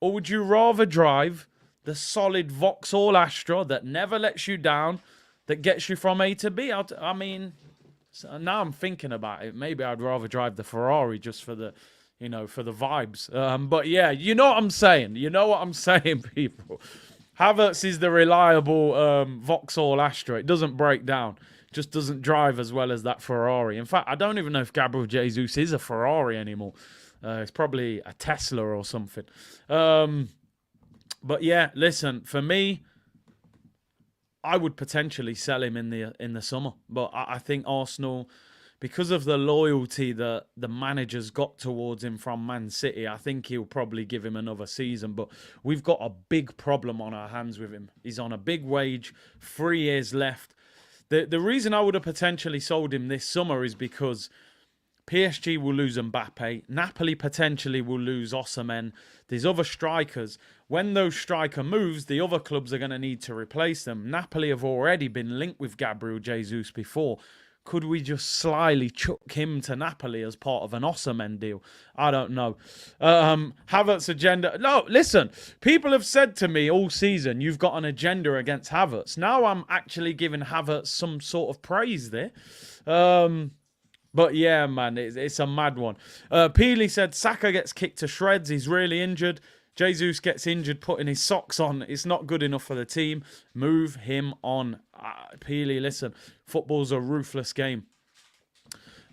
Or would you rather drive the solid Vauxhall Astra that never lets you down, that gets you from A to B? I mean, so now I'm thinking about it. Maybe I'd rather drive the Ferrari just for the, for the vibes. But yeah, you know what I'm saying. You know what I'm saying, people. Havertz is the reliable Vauxhall Astra. It doesn't break down. Just doesn't drive as well as that Ferrari. In fact, I don't even know if Gabriel Jesus is a Ferrari anymore. It's probably a Tesla or something. But yeah, listen, for me, I would potentially sell him in the summer. But I think Arsenal, because of the loyalty that the manager's got towards him from Man City, I think he'll probably give him another season. But we've got a big problem on our hands with him. He's on a big wage, 3 years left. The reason I would have potentially sold him this summer is because PSG will lose Mbappe. Napoli potentially will lose Osimhen. There's other strikers. When those striker moves, the other clubs are going to need to replace them. Napoli have already been linked with Gabriel Jesus before. Could we just slyly chuck him to Napoli as part of an Osimhen deal? I don't know. Havertz agenda. No, listen. People have said to me all season, you've got an agenda against Havertz. Now I'm actually giving Havertz some sort of praise there. But yeah, man, it's a mad one. Peely said, Saka gets kicked to shreds. He's really injured. Jesus gets injured putting his socks on. It's not good enough for the team. Move him on. Peely, listen, football's a ruthless game.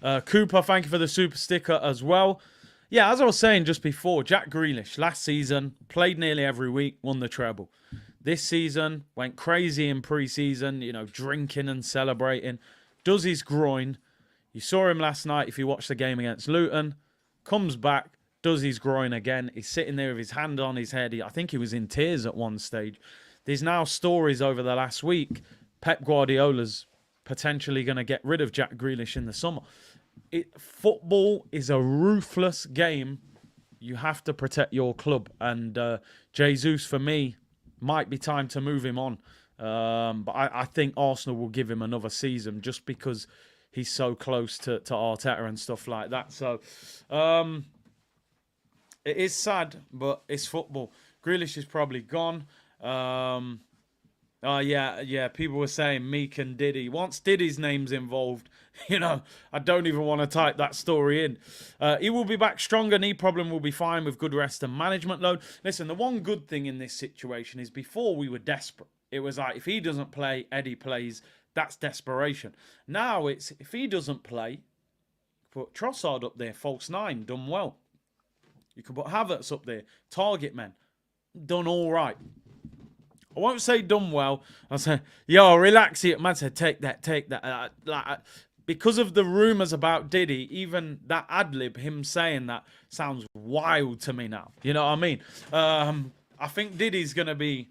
Cooper, thank you for the super sticker as well. Yeah, as I was saying just before, Jack Grealish, last season, played nearly every week, won the treble. This season, went crazy in pre-season, drinking and celebrating. Does his groin. You saw him last night if you watched the game against Luton. Comes back, does his groin again. He's sitting there with his hand on his head. I think he was in tears at one stage. There's now stories over the last week. Pep Guardiola's potentially going to get rid of Jack Grealish in the summer. Football is a ruthless game. You have to protect your club. And Jesus, for me, might be time to move him on. But I think Arsenal will give him another season just because he's so close to Arteta and stuff like that. So it is sad, but it's football. Grealish is probably gone. Yeah. People were saying Meek and Diddy. Once Diddy's name's involved, I don't even want to type that story in. He will be back stronger. Knee problem will be fine with good rest and management load. Listen, the one good thing in this situation is before we were desperate. It was like, if he doesn't play, Eddie plays. That's desperation. Now it's, if he doesn't play, put Trossard up there, false nine, done well. You can put Havertz up there, target men, done all right. I won't say done well. I'll say, yo, relax here. Man said, take that. Because of the rumours about Diddy, even that ad-lib, him saying that, sounds wild to me now. You know what I mean? I think Diddy's going to be...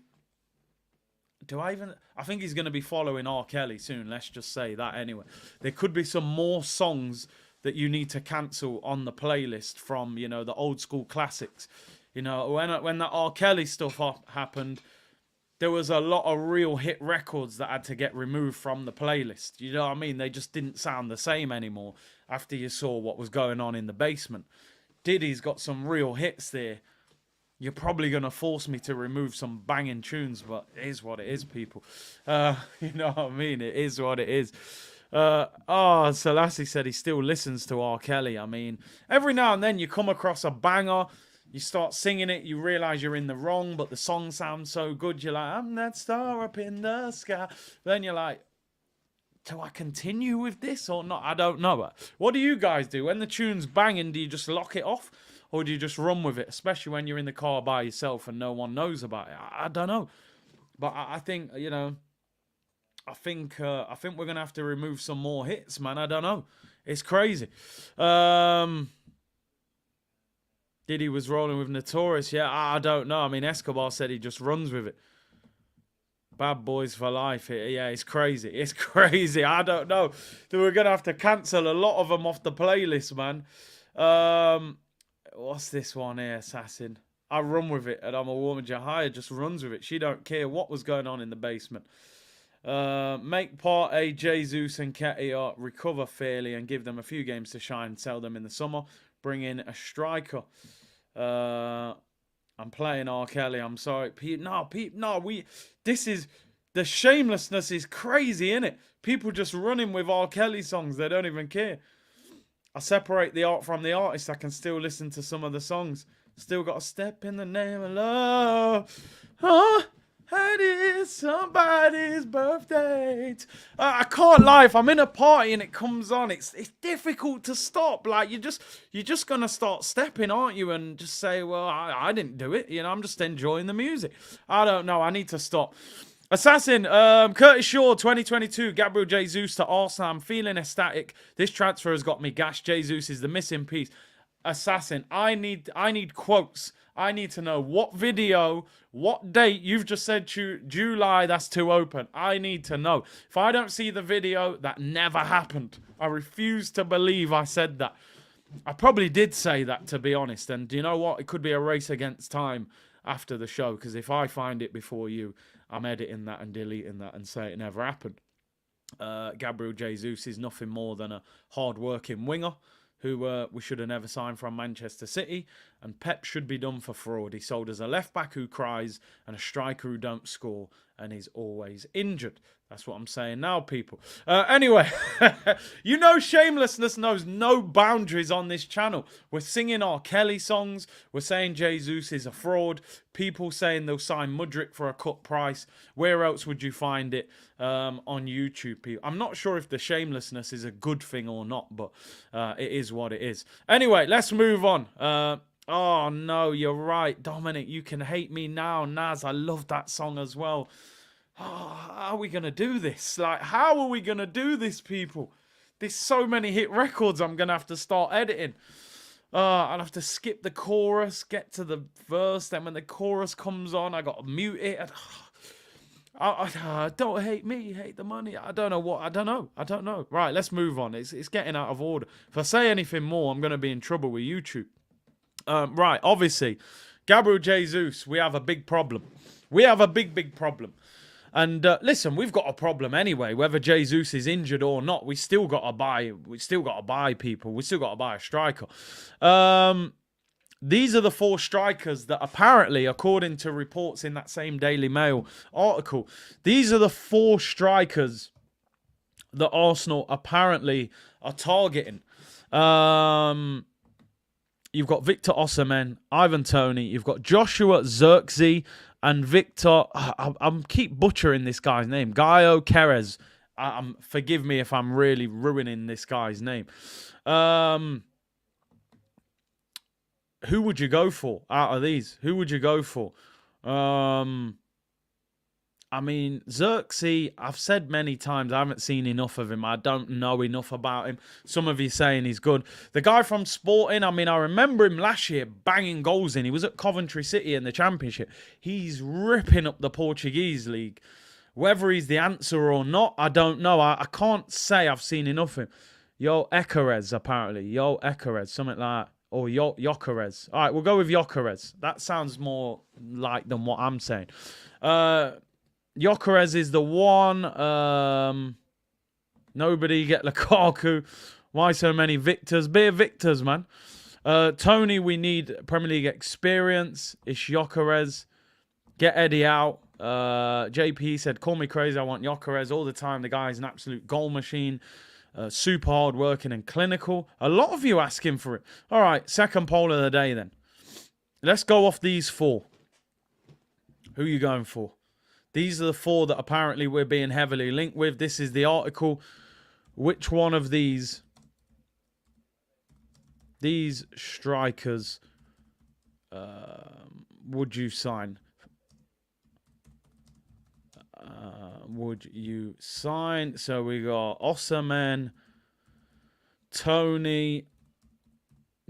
I think he's going to be following R. Kelly soon. Let's just say that anyway. There could be some more songs that you need to cancel on the playlist from, the old school classics. When that R. Kelly stuff happened, there was a lot of real hit records that had to get removed from the playlist. You know what I mean? They just didn't sound the same anymore after you saw what was going on in the basement. Diddy's got some real hits there. You're probably going to force me to remove some banging tunes, but it is what it is, people. You know what I mean? It is what it is. Selassie said he still listens to R. Kelly. I mean, every now and then you come across a banger, you start singing it, you realise you're in the wrong, but the song sounds so good, you're like, I'm that star up in the sky. Then you're like, do I continue with this or not? I don't know. What do you guys do? When the tune's banging, do you just lock it off? Or do you just run with it, especially when you're in the car by yourself and no one knows about it? I don't know. But I think, you know, I think we're gonna have to remove some more hits, man. I don't know. It's crazy. Um, Diddy was rolling with Notorious. Yeah, I don't know. I mean, Escobar said he just runs with it. Bad Boys for Life. Yeah, it's crazy. It's crazy. I don't know. We're gonna have to cancel a lot of them off the playlist, man. What's this one here, Assassin? I run with it, and I'm a woman. Jahia just runs with it. She don't care what was going on in the basement. Make Partey, Jesus, and Ketia recover fairly and give them a few games to shine. Sell them in the summer. Bring in a striker. I'm playing R. Kelly. I'm sorry, Pete. No, Pete. No, This is the shamelessness is crazy, isn't it? People just running with R. Kelly songs. They don't even care. I separate the art from the artist. I can still listen to some of the songs. Still got a step in the name of love. Huh? And it's somebody's birthday. I can't lie. If I'm in a party and it comes on, it's difficult to stop. Like you're just gonna start stepping, aren't you? And just say, well, I didn't do it. You know, I'm just enjoying the music. I don't know. I need to stop. Assassin, Curtis Shaw, 2022, Gabriel Jesus to Arsenal. I'm feeling ecstatic. This transfer has got me gashed. Jesus is the missing piece. Assassin, I need quotes. I need to know what video, what date. You've just said July, that's too open. I need to know. If I don't see the video, that never happened. I refuse to believe I said that. I probably did say that, to be honest. And do you know what? It could be a race against time after the show, because if I find it before you, I'm editing that and deleting that and say it never happened. Gabriel Jesus is nothing more than a hard-working winger who we should have never signed from Manchester City, and Pep should be done for fraud. He sold as a left-back who cries and a striker who don't score, and he's always injured. That's what I'm saying now, people. Anyway, you know shamelessness knows no boundaries on this channel. We're singing R. Kelly songs. We're saying Jesus is a fraud. People saying they'll sign Mudryk for a cut price. Where else would you find it on YouTube, people? I'm not sure if the shamelessness is a good thing or not, but it is what it is. Anyway, let's move on. Oh, no, you're right. Dominic, you can hate me now. Naz, I love that song as well. Oh, how are we going to do this? Like, how are we going to do this, people? There's so many hit records I'm going to have to start editing. I'll have to skip the chorus, get to the verse. Then when the chorus comes on, I got to mute it. Don't hate me, hate the money. I don't know what. I don't know. Right, let's move on. It's getting out of order. If I say anything more, I'm going to be in trouble with YouTube. Right, obviously, Gabriel Jesus, we have a big problem. We have a big problem. And listen, we've got a problem anyway. Whether Jesus is injured or not, we still got to buy. We still got to buy people. We still got to buy a striker. These are the 4 strikers that apparently, according to reports in that same Daily Mail article, these are the 4 strikers that Arsenal apparently are targeting. You've got Victor Osimhen, Ivan Toney. You've got Joshua Zirkzee and Victor. I keep butchering this guy's name. Gaio Kerez. Forgive me if I'm really ruining this guy's name. Who would you go for out of these? Who would you go for? I mean, Xerxes, I've said many times, I haven't seen enough of him. I don't know enough about him. Some of you saying he's good. The guy from Sporting, I mean, I remember him last year banging goals in. He was at Coventry City in the Championship. He's ripping up the Portuguese league. Whether he's the answer or not, I don't know. I can't say I've seen enough of him. Yo Ekerez, apparently. Yo Ekerez, something like that. Or Yokerez. All right, we'll go with Yokerez. That sounds more like than what I'm saying. Yokerez is the one. Nobody get Lukaku. Why so many victors? Be victors, man. Tony, we need Premier League experience. Ish Yokerez. Get Eddie out. JP said, call me crazy. I want Yokerez all the time. The guy is an absolute goal machine. Super hard working and clinical. A lot of you asking for it. All right, second poll of the day then. Let's go off these 4. Who are you going for? These are the 4 that apparently we're being heavily linked with. This is the article. Which one of these strikers would you sign? would you sign? So we got Osimhen, Tony,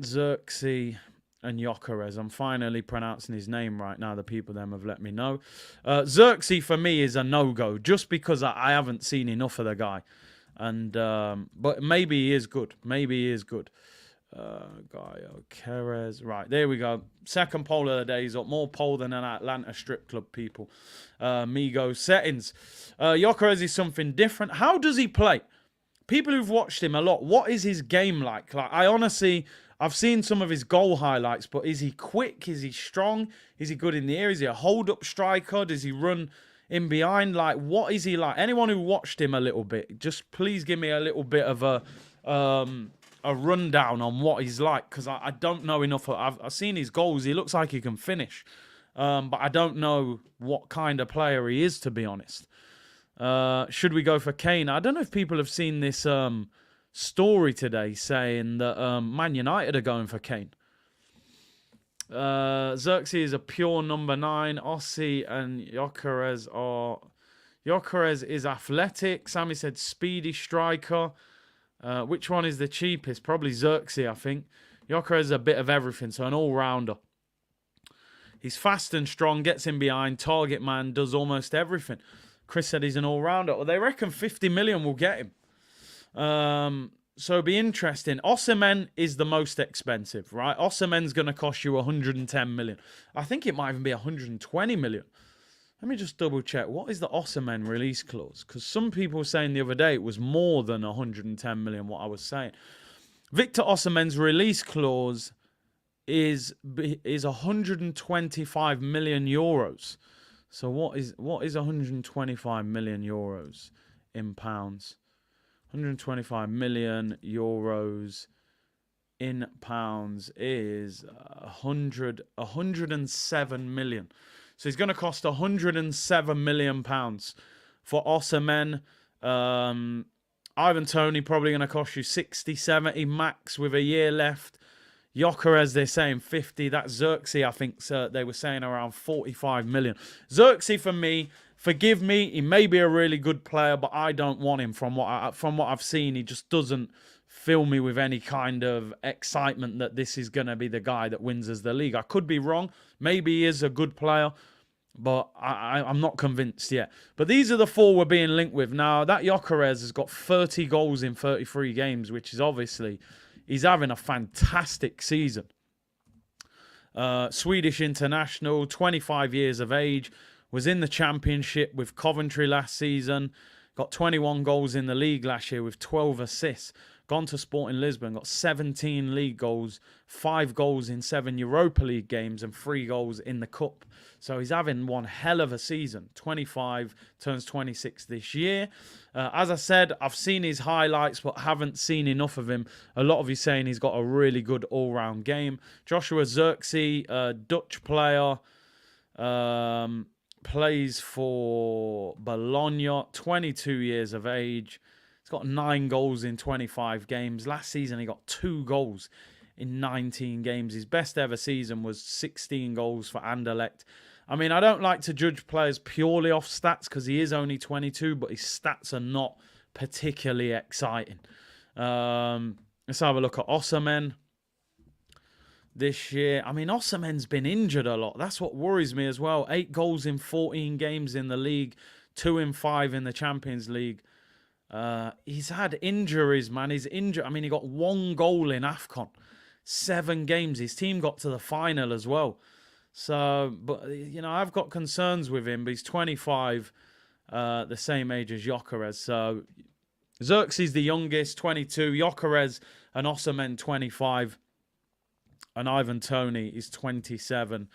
Xerxes, and Gyökeres. I'm finally pronouncing his name right now. The people them have let me know. Xerxes for me is a no-go, just because I haven't seen enough of the guy. And but maybe he is good. Maybe he is good. Gyökeres. Right, there we go. Second poll of the day. He's got more poll than an Atlanta strip club, people. Migo settings. Gyökeres is something different. How does he play? People who've watched him a lot, what is his game like? Like, I've seen some of his goal highlights, but is he quick? Is he strong? Is he good in the air? Is he a hold-up striker? Does he run in behind? Like, what is he like? Anyone who watched him a little bit, just please give me a little bit of a rundown on what he's like, because I don't know enough. I've seen his goals. He looks like he can finish, but I don't know what kind of player he is, to be honest. Should we go for Kane? I don't know if people have seen this story today saying that Man United are going for Kane. Xerxes is a pure number 9. Ossie and Gyökeres are... Gyökeres is athletic. Sammy said speedy striker. Which one is the cheapest? Probably Xerxes, I think. Gyökeres is a bit of everything, so an all-rounder. He's fast and strong, gets in behind, target man, does almost everything. Chris said he's an all-rounder. Well, they reckon 50 million will get him. So it'll be interesting. Osimhen is the most expensive, right? Osimhen's going to cost you 110 million. I think it might even be 120 million. Let me just double check. What is the Osimhen release clause? Because some people were saying the other day it was more than 110 million, what I was saying. Victor Osimhen's release clause is 125 million euros. So what is 125 million euros in pounds? 125 million euros in pounds is 107 million. So he's going to cost 107 million pounds for Osimhen. Ivan Toney probably going to cost you 60, 70 max with a year left. Gyökeres, they're saying 50. That Xerxes, I think they were saying around 45 million. Xerxes, for me, forgive me, he may be a really good player, but I don't want him. From what I've seen, he just doesn't fill me with any kind of excitement that this is going to be the guy that wins us the league. I could be wrong. Maybe he is a good player, but I'm not convinced yet. But these are the 4 we're being linked with. Now, that Gyökeres has got 30 goals in 33 games, which is obviously... He's having a fantastic season. Swedish international, 25 years of age, was in the championship with Coventry last season, got 21 goals in the league last year with 12 assists. Gone to Sporting Lisbon, got 17 league goals, 5 goals in 7 Europa League games and 3 goals in the Cup. So he's having one hell of a season. 25, turns 26 this year. As I said, I've seen his highlights, but haven't seen enough of him. A lot of you saying he's got a really good all-round game. Joshua Xerxes, Dutch player, plays for Bologna, 22 years of age. He's got 9 goals in 25 games. Last season, he got 2 goals in 19 games. His best ever season was 16 goals for Anderlecht. I mean, I don't like to judge players purely off stats because he is only 22, but his stats are not particularly exciting. Let's have a look at Osimhen this year. I mean, Osimhen's been injured a lot. That's what worries me as well. 8 goals in 14 games in the league, 2 in 5 in the Champions League. He's had injuries, man. He's injured. I mean, he got 1 goal in AFCON. 7 games. His team got to the final as well. So, but, you know, I've got concerns with him, but he's 25, the same age as Gyökeres. So, Xerxes the youngest, 22. Gyökeres and Osimhen, 25. And Ivan Toney is 27.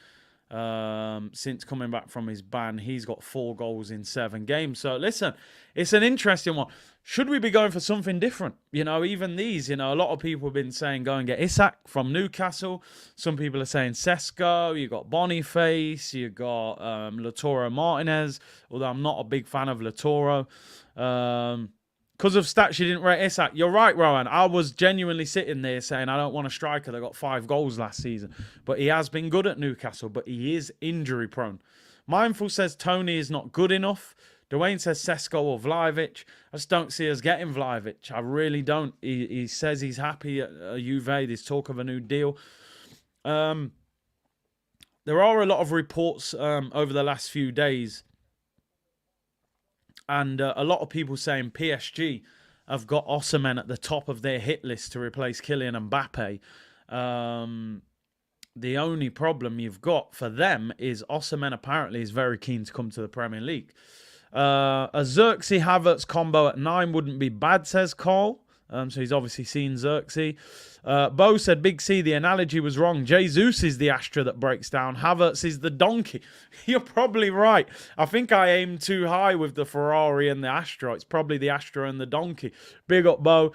Since coming back from his ban, he's got 4 goals in 7 games. So listen, it's an interesting one. Should we be going for something different? You know, even these, you know, a lot of people have been saying go and get Isak from Newcastle. Some people are saying Sesko. You got Boniface. You got Lautaro Martinez. Although I'm not a big fan of Lautaro. Because of stats, you didn't rate Isak. You're right, Rowan. I was genuinely sitting there saying I don't want a striker that got 5 goals last season. But he has been good at Newcastle, but he is injury prone. Mindful says Tony is not good enough. Dwayne says Sesko or Vlahovic. I just don't see us getting Vlahovic. I really don't. He says he's happy at Juve. There's talk of a new deal. There are a lot of reports over the last few days, and a lot of people saying PSG have got Osimhen at the top of their hit list to replace Kylian Mbappe. The only problem you've got for them is Osimhen apparently is very keen to come to the Premier League. A Xerxes Havertz combo at 9 wouldn't be bad, says Carl. So he's obviously seen Xerxes. Bo said, Big C, the analogy was wrong. Jesus is the Astra that breaks down. Havertz is the donkey. You're probably right. I think I aimed too high with the Ferrari and the Astra. It's probably the Astra and the donkey. Big up, Bo.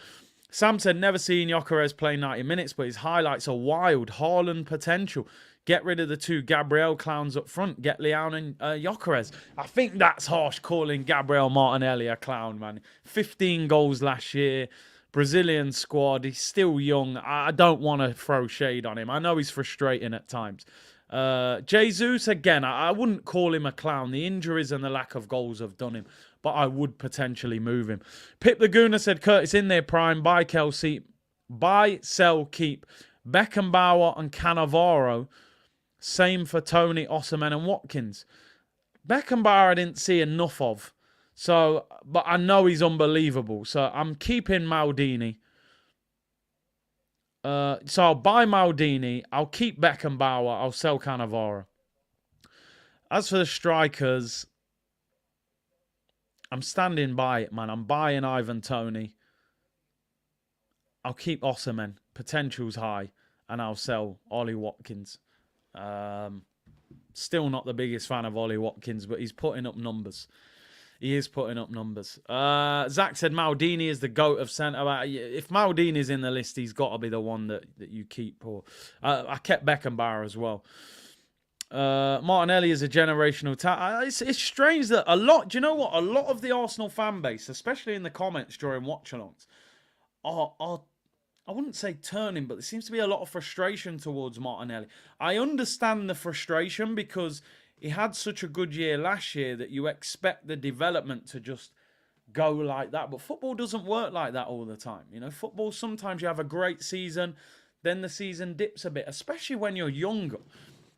Sam said, never seen Gyökeres play 90 minutes, but his highlights are wild. Haaland potential. Get rid of the 2 Gabriel clowns up front. Get Leão and Gyökeres. I think that's harsh calling Gabriel Martinelli a clown, man. 15 goals last year. Brazilian squad. He's still young. I don't want to throw shade on him. I know he's frustrating at times. Jesus, again, I wouldn't call him a clown. The injuries and the lack of goals have done him. But I would potentially move him. Pip Laguna said, Curtis in their prime. Buy, Kelsey. Buy, sell, keep. Beckenbauer and Cannavaro. Same for Tony, Osimhen and Watkins. Beckenbauer I didn't see enough of. So, but I know he's unbelievable. So I'm keeping Maldini. So I'll buy Maldini. I'll keep Beckenbauer. I'll sell Cannavaro. As for the strikers, I'm standing by it, man. I'm buying Ivan Toney. I'll keep Osimhen. Potential's high. And I'll sell Ollie Watkins. Still not the biggest fan of Ollie Watkins, but he's putting up numbers. He is putting up numbers. Zach said Maldini is the GOAT of centre-back. If Maldini's in the list, he's got to be the one that you keep. Or I kept Beckenbauer as well. Martinelli is a generational talent. It's strange that a lot... Do you know what? A lot of the Arsenal fan base, especially in the comments during watch-alongs, are I wouldn't say turning, but there seems to be a lot of frustration towards Martinelli. I understand the frustration because he had such a good year last year that you expect the development to just go like that. But football doesn't work like that all the time. You know, football, sometimes you have a great season, then the season dips a bit, especially when you're younger.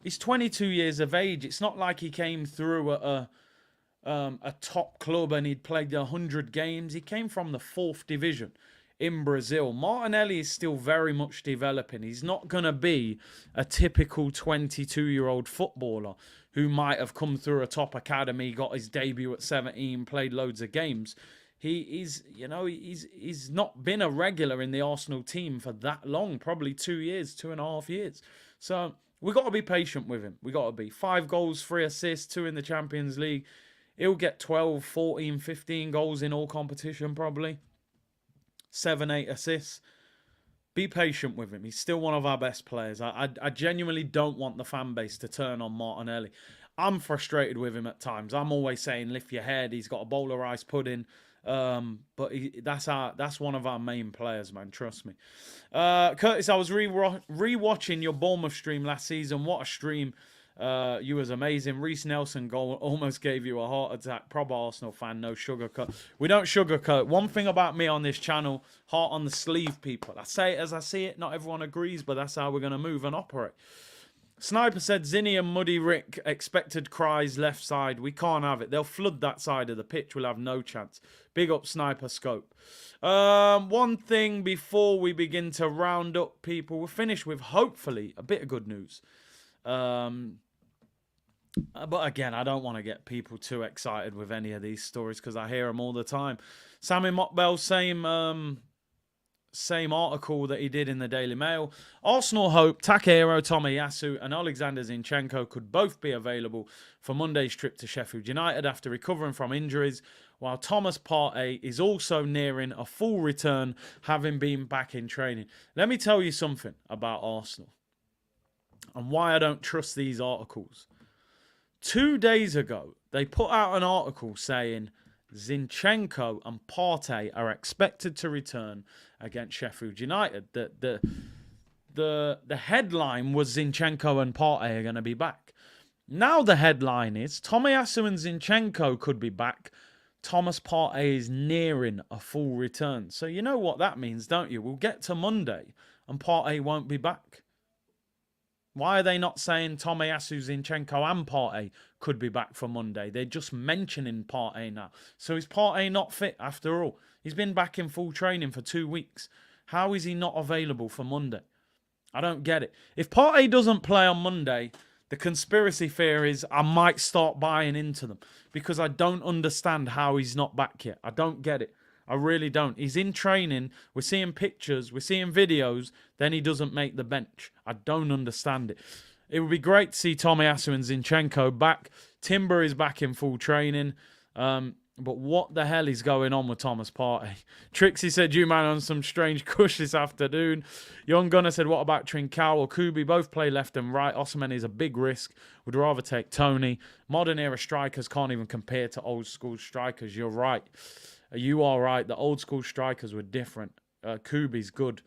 He's 22 years of age. It's not like he came through at a top club and he'd played 100 games. He came from the 4th division in Brazil. Martinelli is still very much developing. He's not going to be a typical 22-year-old footballer who might have come through a top academy, got his debut at 17, played loads of games. He's not been a regular in the Arsenal team for that long, probably 2 years, 2.5 years. So we got to be patient with him. We got to be. 5 goals, 3 assists, 2 in the Champions League. He'll get 12, 14, 15 goals in all competition probably. 7, 8 assists. Be patient with him. He's still one of our best players. I genuinely don't want the fan base to turn on Martinelli. I'm frustrated with him at times. I'm always saying, lift your head. He's got a bowl of rice pudding. But that's one of our main players, man. Trust me. Curtis, I was re-watching your Bournemouth stream last season. What a stream. You was amazing. Reece Nelson goal almost gave you a heart attack. Proper Arsenal fan, no sugarcoat. We don't sugarcoat. One thing about me on this channel, heart on the sleeve, people. I say it as I see it. Not everyone agrees, but that's how we're going to move and operate. Sniper said, Zinny and Mudryk expected cries left side. We can't have it. They'll flood that side of the pitch. We'll have no chance. Big up Sniper Scope. One thing before we begin to round up people. We'll finish with, hopefully, a bit of good news. But again, I don't want to get people too excited with any of these stories because I hear them all the time. Sammy Mockbell, same article that he did in the Daily Mail. Arsenal hope Takehiro Tomiyasu and Alexander Zinchenko could both be available for Monday's trip to Sheffield United after recovering from injuries, while Thomas Partey is also nearing a full return, having been back in training. Let me tell you something about Arsenal and why I don't trust these articles. 2 days ago, they put out an article saying Zinchenko and Partey are expected to return against Sheffield United. The headline was Zinchenko and Partey are going to be back. Now the headline is Tomiyasu and Zinchenko could be back, Thomas Partey is nearing a full return. So you know what that means, don't you? We'll get to Monday and Partey won't be back. Why are they not saying Tomiyasu, Zinchenko and Partey could be back for Monday? They're just mentioning Partey now. So is Partey not fit after all? He's been back in full training for 2 weeks. How is he not available for Monday? I don't get it. If Partey doesn't play on Monday, the conspiracy theory is I might start buying into them because I don't understand how he's not back yet. I don't get it. I really don't. He's in training. We're seeing pictures. We're seeing videos. Then he doesn't make the bench. I don't understand it. It would be great to see Tomiyasu and Zinchenko back. Timber is back in full training. But what the hell is going on with Thomas Partey? Trixie said, you man on some strange kush this afternoon. Young Gunner said, what about Trincao or Kubi? Both play left and right. Osimhen is a big risk. Would rather take Tony. Modern era strikers can't even compare to old school strikers. You're right. You are right. The old school strikers were different. Kubi's good.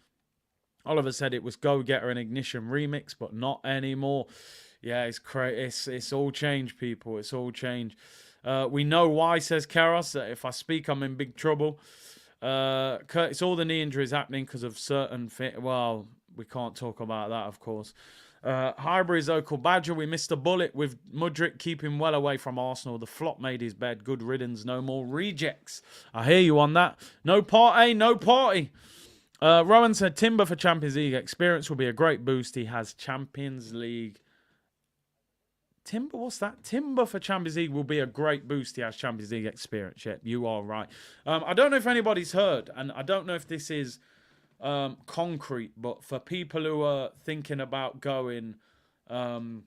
Oliver said it was Go Getter and Ignition remix, but not anymore. Yeah, it's crazy. It's all changed, people. It's all changed. We know why, says Karos. If I speak, I'm in big trouble. Curtis, all the knee injuries happening because of certain well, we can't talk about that, of course. Highbury's Oakle Badger, we missed a bullet with Mudryk keeping well away from Arsenal. The flop made his bed. Good riddance, no more rejects. I hear you on that. No party, no party. Rowan said Timber for Champions League experience will be a great boost. He has Champions League. Timber, what's that? Timber for Champions League will be a great boost. He has Champions League experience. Yep, you are right. I don't know if anybody's heard, and I don't know if this is concrete, but for people who are thinking about going on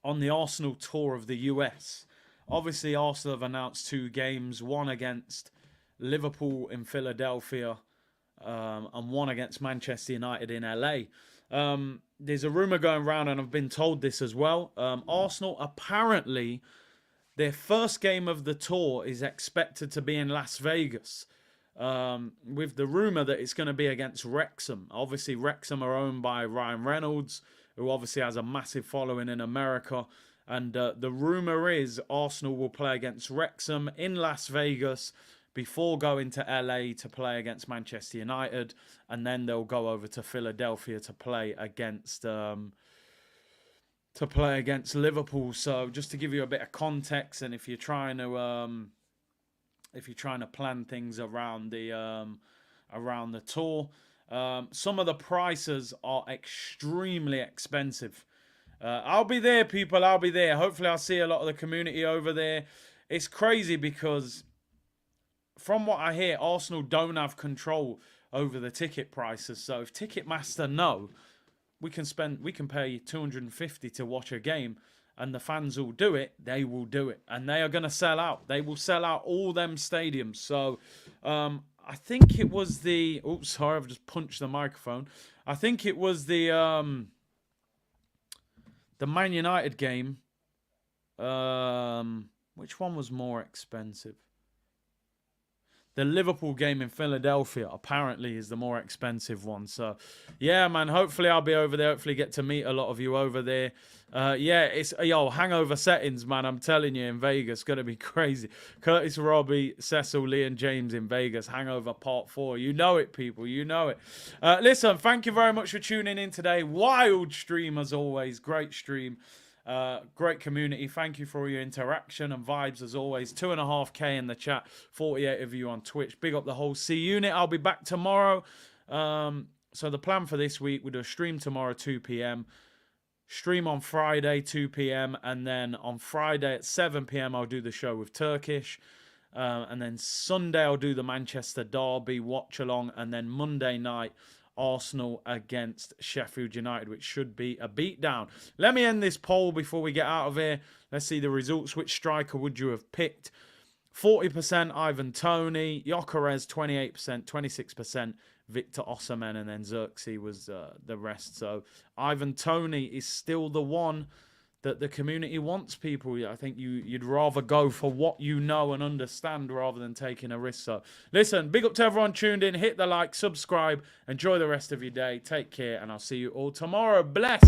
the Arsenal tour of the US, obviously Arsenal have announced 2 games, one against Liverpool in Philadelphia and one against Manchester United in LA. There's a rumour going around, and I've been told this as well. Arsenal, apparently, their first game of the tour is expected to be in Las Vegas. With the rumour that it's going to be against Wrexham. Obviously, Wrexham are owned by Ryan Reynolds, who obviously has a massive following in America. And the rumour is Arsenal will play against Wrexham in Las Vegas before going to LA to play against Manchester United, and then they'll go over to Philadelphia to play against Liverpool. So just to give you a bit of context, and if you're trying to plan things around the tour, some of the prices are extremely expensive. I'll be there, people. I'll be there. Hopefully, I'll see a lot of the community over there. It's crazy because, from what I hear, Arsenal don't have control over the ticket prices. So if Ticketmaster know, we can pay $250 to watch a game, and the fans will do it. They will do it, and they are going to sell out. They will sell out all them stadiums. So I think it was the. Oops, sorry, I've just punched the microphone. I think it was the Man United game. Which one was more expensive? The Liverpool game in Philadelphia apparently is the more expensive one. So, yeah, man, hopefully I'll be over there. Hopefully get to meet a lot of you over there. Yeah, it's, hangover settings, man. I'm telling you, in Vegas, going to be crazy. Curtis, Robbie, Cecil, Lee, and James in Vegas. Hangover Part 4. You know it, people. You know it. Listen, thank you very much for tuning in today. Wild stream, as always. Great stream. Great community. Thank you for all your interaction and vibes as always. 2.5K in the chat, 48 of you on Twitch. Big up the whole C unit. I'll be back tomorrow. So the plan for this week, we'll do a stream tomorrow 2 p.m. Stream on Friday 2 p.m. and then on Friday at 7 p.m. I'll do the show with Turkish. And then Sunday I'll do the Manchester Derby watch along, and then Monday night Arsenal against Sheffield United, which should be a beatdown. Let me end this poll before we get out of here. Let's see the results. Which striker would you have picked? 40% Ivan Toney, Gyökeres 28%, 26% Victor Osimhen, and then Xerxes was the rest. So Ivan Toney is still the one that the community wants, people. I think you'd rather go for what you know and understand rather than taking a risk. So listen, big up to everyone tuned in. Hit the like, subscribe, enjoy the rest of your day. Take care, and I'll see you all tomorrow. Bless.